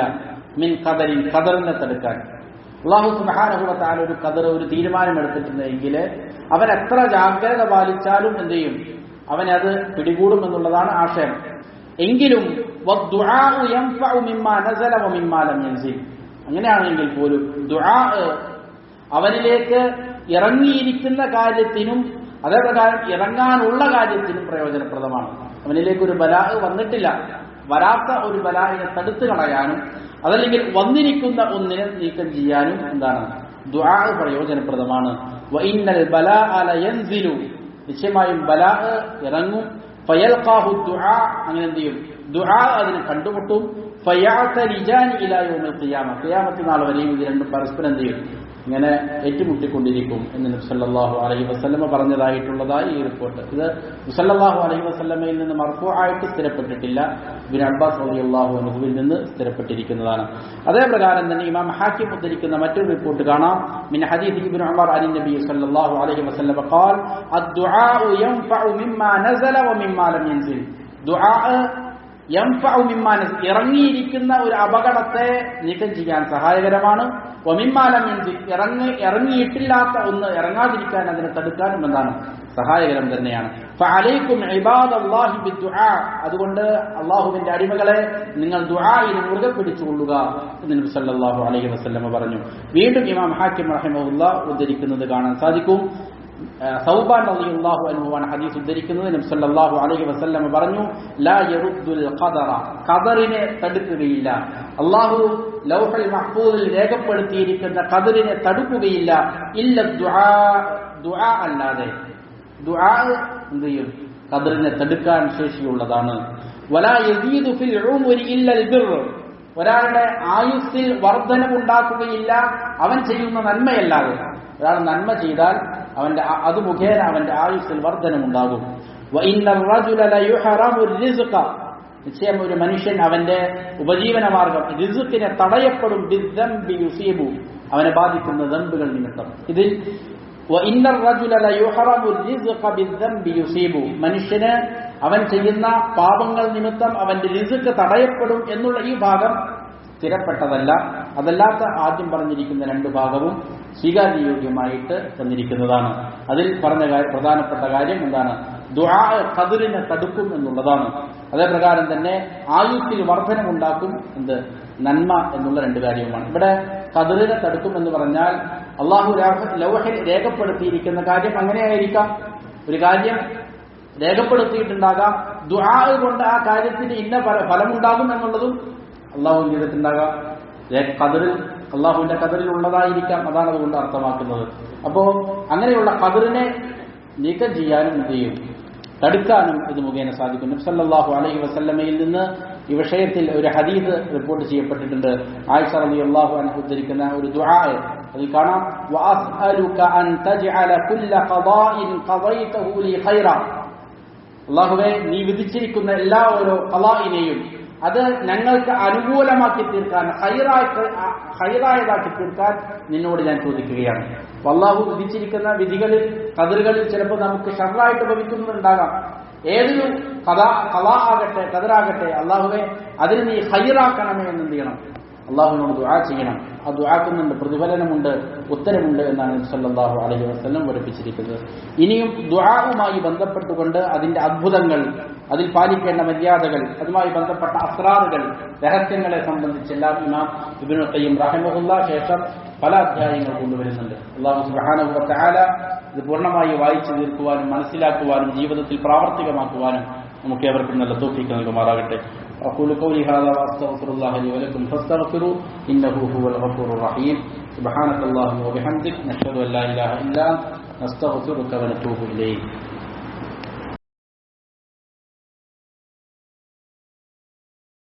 മിൻ ഖദരി, ഖദറിനെ തടുക്കാൻ. അല്ലാഹു സുബ്ഹാനഹു വ തആല ഒരു ഖദർ, ഒരു തീരുമാനം എടുത്തിട്ടുണ്ടെങ്കിൽ അവൻ എത്ര ജാഗ്രത പാലിച്ചാലും എന്ത് ചെയ്യും? അവനെ അത് പിടികൂടും എന്നുള്ളതാണ് ആശയം. എങ്കിലും വദ്ദുആഉ യൻഫഉ മിമ്മാ നസല വമിമ്മാ ലം യൻസിൽ. അങ്ങനെയാണെങ്കിൽ പോലും ദുആ അവനിലേക്ക് ഇറങ്ങിയിരിക്കുന്ന കാര്യത്തിനും അതേപ്രകാരം ഇറങ്ങാനുള്ള കാര്യത്തിനും പ്രയോജനപ്രദമാണ്. അവനിലേക്ക് ഒരു ബലാ വന്നിട്ടില്ല, വരാത്ത ഒരു ബലാഇനെ തടുത്തു കളയാനും അതല്ലെങ്കിൽ വന്നിരിക്കുന്ന ഒന്നിനെ നീക്കം ചെയ്യാനും എന്താണ്? ദുആ പ്രയോജനപ്രദമാണ്. വഇന്നൽ ബലാഅ ലയൻസിലു, നിശ്ചയമായും ബലാ ഇറങ്ങും. ഫയൽഖാഹു ദുആ, അങ്ങനെ എന്ത് ചെയ്യും? ദുആ അതിനെ കണ്ടുമുട്ടും. ഫയഅതരിജാനി ഇലാ യൗമിൽ ഖിയാമ, ഖിയാമത്ത് നാൾ വരെയും ഇത് രണ്ടും പരസ്പരം എന്ത് ചെയ്യും? ഇങ്ങനെ ഏറ്റുമുട്ടിക്കൊണ്ടിരിക്കും എന്ന് നബി സല്ലല്ലാഹു അലൈഹി വസല്ലമ പറഞ്ഞതായിട്ടുള്ളതായി ഈ റിപ്പോർട്ട്. ഇത് നബി സല്ലല്ലാഹു അലൈഹി വസല്ലമയിൽ നിന്ന് മർഫൂആയിട്ട് സ്ഥിരപ്പെട്ടിട്ടില്ല, ഇബ്നു അബ്ബാസ് റളിയല്ലാഹു അൻഹുവിൽ നിന്ന് സ്ഥിരപ്പെട്ടിരിക്കുന്നതാണ്. അതേപ്രകാരം തന്നെ ഇമാം ഹാക്കിം ഉദ്ധരിക്കുന്ന മറ്റൊരു റിപ്പോർട്ട് കാണാം. മിൻ ഹദീസ് ഇബ്നു ഉമർ അൻ നബി സല്ലല്ലാഹു അലൈഹി വസല്ലമ ഖാൽ അദ്ദുആഉ യൻഫഉ മിമ്മാ നസല വമിമ്മാ ലം യൻസിൽ. ദുആ യൻഫഉ മിമ്മാ നസല, ഇറങ്ങിയിരിക്കുന്ന ഒരു അപകടത്തെ നീക്കം ചെയ്യാൻ സഹായകരമാണ്. വമിമ്മാ ലം യൻസിൽ, ഇറങ്ങിയിട്ടില്ലാത്ത ഒന്ന് ഇറങ്ങാതിരിക്കാൻ, അതിനെ തടുക്കാനും എന്താണ്? സഹായകരം തന്നെയാണ്. ഫഅലൈക്കും ഇബാദല്ലാഹി ബിദ്ദുആ, അതുകൊണ്ട് അല്ലാഹുവിന്റെ അടിമകളെ നിങ്ങൾ ദുആഇനെ മുറുകെ പിടിച്ചുകൊള്ളുക എന്ന് നബി സല്ലല്ലാഹു അലൈഹി വസല്ലം പറഞ്ഞു. വീണ്ടും ഇമാം ഹാക്കിം റഹിമഹുല്ലാഹ് ഉദ്ധരിക്കുന്നത് കാണാൻ സാധിക്കും. സൗബാൻ റളിയല്ലാഹു അൻഹുവാണ് ഹദീസ് ഉദ്ധരിക്കുന്നത്. നബി സല്ലല്ലാഹു അലൈഹി വസല്ലം പറഞ്ഞു, ലാ യറുദ്ദുൽ ഖദറ, ഖദറിനെ തടുക്കുകയില്ല. അല്ലാഹു ലൗഹുൽ മഹ്ഫൂദിൽ രേഖപ്പെടുത്തിയിരിക്കുന്ന ഖദറിനെ തടുക്കുകയില്ല. ഇല്ല ദുആ, ദുആ അല്ലാതെ. ദുആ എന്ത് ചെയ്യും? ഖദറിനെ തടുക്കാൻ ശേഷിയുള്ളതാണ്. വലാ യസീദു ഫിൽ ഉംരി ഇല്ലൽ ബിർ, ഒരാളുടെ ആയുസ്സിൽ വർധനവുണ്ടാക്കുകയില്ല അവൻ ചെയ്യുന്ന നന്മയല്ലാതെ. ഒരാൾ നന്മ ചെയ്താൽ അവന്റെ അത് മുഖേന അവന്റെ ആയുസ്സിൽ വർധനമുണ്ടാകും. നിശ്ചയം ഒരു മനുഷ്യൻ അവന്റെ ഉപജീവന മാർഗം റിസ്ഖിനെ തടയപ്പെടും, അവനെ ബാധിക്കുന്ന ദംബുകൾ നിമിത്തം. ഇതിൽ മനുഷ്യന് അവൻ ചെയ്യുന്ന പാപങ്ങൾ നിമിത്തം അവന്റെ റിസ്ഖ് തടയപ്പെടും എന്നുള്ള ഈ ഭാഗം സ്ഥിരപ്പെട്ടതല്ല. അതല്ലാത്ത ആദ്യം പറഞ്ഞിരിക്കുന്ന രണ്ട് ഭാഗവും സ്വീകാര്യയോഗ്യമായിട്ട് തന്നിരിക്കുന്നതാണ്. അതിൽ പറഞ്ഞ പ്രധാനപ്പെട്ട കാര്യം എന്താണ്? ദുആ ഖദറിനെ തടുക്കും എന്നുള്ളതാണ്. അതേപ്രകാരം തന്നെ ആയുസ്സിൽ വർധനമുണ്ടാക്കും, എന്ത്? നന്മ എന്നുള്ള രണ്ട് കാര്യവുമാണ്. ഇവിടെ ഖദറിനെ തടുക്കും എന്ന് പറഞ്ഞാൽ അള്ളാഹു ലൗഹിൽ രേഖപ്പെടുത്തിയിരിക്കുന്ന കാര്യം അങ്ങനെയായിരിക്കാം. ഒരു കാര്യം രേഖപ്പെടുത്തിയിട്ടുണ്ടാകാം, ദുആ കൊണ്ട് ആ കാര്യത്തിന് ഇന്ന ഫലമുണ്ടാകും എന്നുള്ളതും അള്ളാഹു ചെയ്തിട്ടുണ്ടാകാം. ഖദറിൽ അള്ളാഹുവിന്റെ ഖദറിൽ ഉള്ളതായിരിക്കാം. അതാണ് അതുകൊണ്ട് അർത്ഥമാക്കുന്നത്. അപ്പോ അങ്ങനെയുള്ള ഖദറിനെ നീക്കം ചെയ്യാനും എന്ത് ചെയ്യും? തടുക്കാനും ഇത് മുഖേന സാധിക്കും. നബി സല്ലല്ലാഹു അലൈഹി വസല്ലമയിൽ നിന്ന് ഈ വിഷയത്തിൽ ഒരു ഹദീസ് റിപ്പോർട്ട് ചെയ്യപ്പെട്ടിട്ടുണ്ട്. ആയിഷ റളിയല്ലാഹു അൻഹ ഉദ്ധരിക്കുന്ന ഒരു ദുആ അതിൽ കാണാം, വഅസ്അലുക അൻ തജ്അല കുല്ല ഖദാഇൻ ഖദൈതഹു ലി ഖൈറ. അല്ലാഹുവേ, നീ വിധിച്ചിരിക്കുന്ന എല്ലാ ഓരോ ഖദാഇനെയും അത് ഞങ്ങൾക്ക് അനുകൂലമാക്കി തീർക്കാൻ, ഹൈറായതാക്കി തീർക്കാൻ നിന്നോട് ഞാൻ ചോദിക്കുകയാണ്. അല്ലാഹു വിധിച്ചിരിക്കുന്ന വിധികളിൽ ഖദറുകളിൽ ചിലപ്പോൾ നമുക്ക് ഷർറായിട്ട് ഭവിക്കുന്നുണ്ടാകാം. ഏതൊരു ഖദാ ആകട്ടെ ഖദറാകട്ടെ, അല്ലാഹുവേ അതിന് നീ ഹൈറാക്കണമേ എന്ന് എന്ത് ചെയ്യണം? അല്ലാഹുവിനോട് ദുആ ചെയ്യണം. ആ ദുആക്കുന്നുണ്ട്, പ്രതിഫലനമുണ്ട്, ഉത്തരമുണ്ട് എന്നാണ് നബി സല്ലല്ലാഹു അലൈഹി വസല്ലം പഠിപ്പിച്ചിരിക്കുന്നത്. ഇനിയും ദുആവുമായി ബന്ധപ്പെട്ടുകൊണ്ട് അതിന്റെ അത്ഭുതങ്ങൾ, അതിൽ പാലിക്കേണ്ട മര്യാദകൾ, അതുമായി ബന്ധപ്പെട്ട അസ്റാറുകൾ, രഹസ്യങ്ങളെ സംബന്ധിച്ചെല്ലാം ഇമാം ഇബ്നുൽ ഖയ്യിം റഹിമഹുല്ലാ ശേഷം പല അധ്യായങ്ങൾ കൊണ്ടുവരുന്നുണ്ട്. അല്ലാഹു സുബ്ഹാനഹു വ തആല ഇത് പൂർണ്ണമായി വായിച്ചു തീർക്കുവാനും മനസ്സിലാക്കുവാനും ജീവിതത്തിൽ പ്രാവർത്തികമാക്കുവാനും നമുക്ക് ഏവർക്കും നല്ല തൗഫീഖ് നൽകുമാറാകട്ടെ. أقول قولي هذا وأستغفر الله لي ولكم فاستغفروا إنه هو الغفور الرحيم. سبحانك اللهم وبحمدك نشهد أن لا إله إلا أنت نستغفرك ونتوب إليك.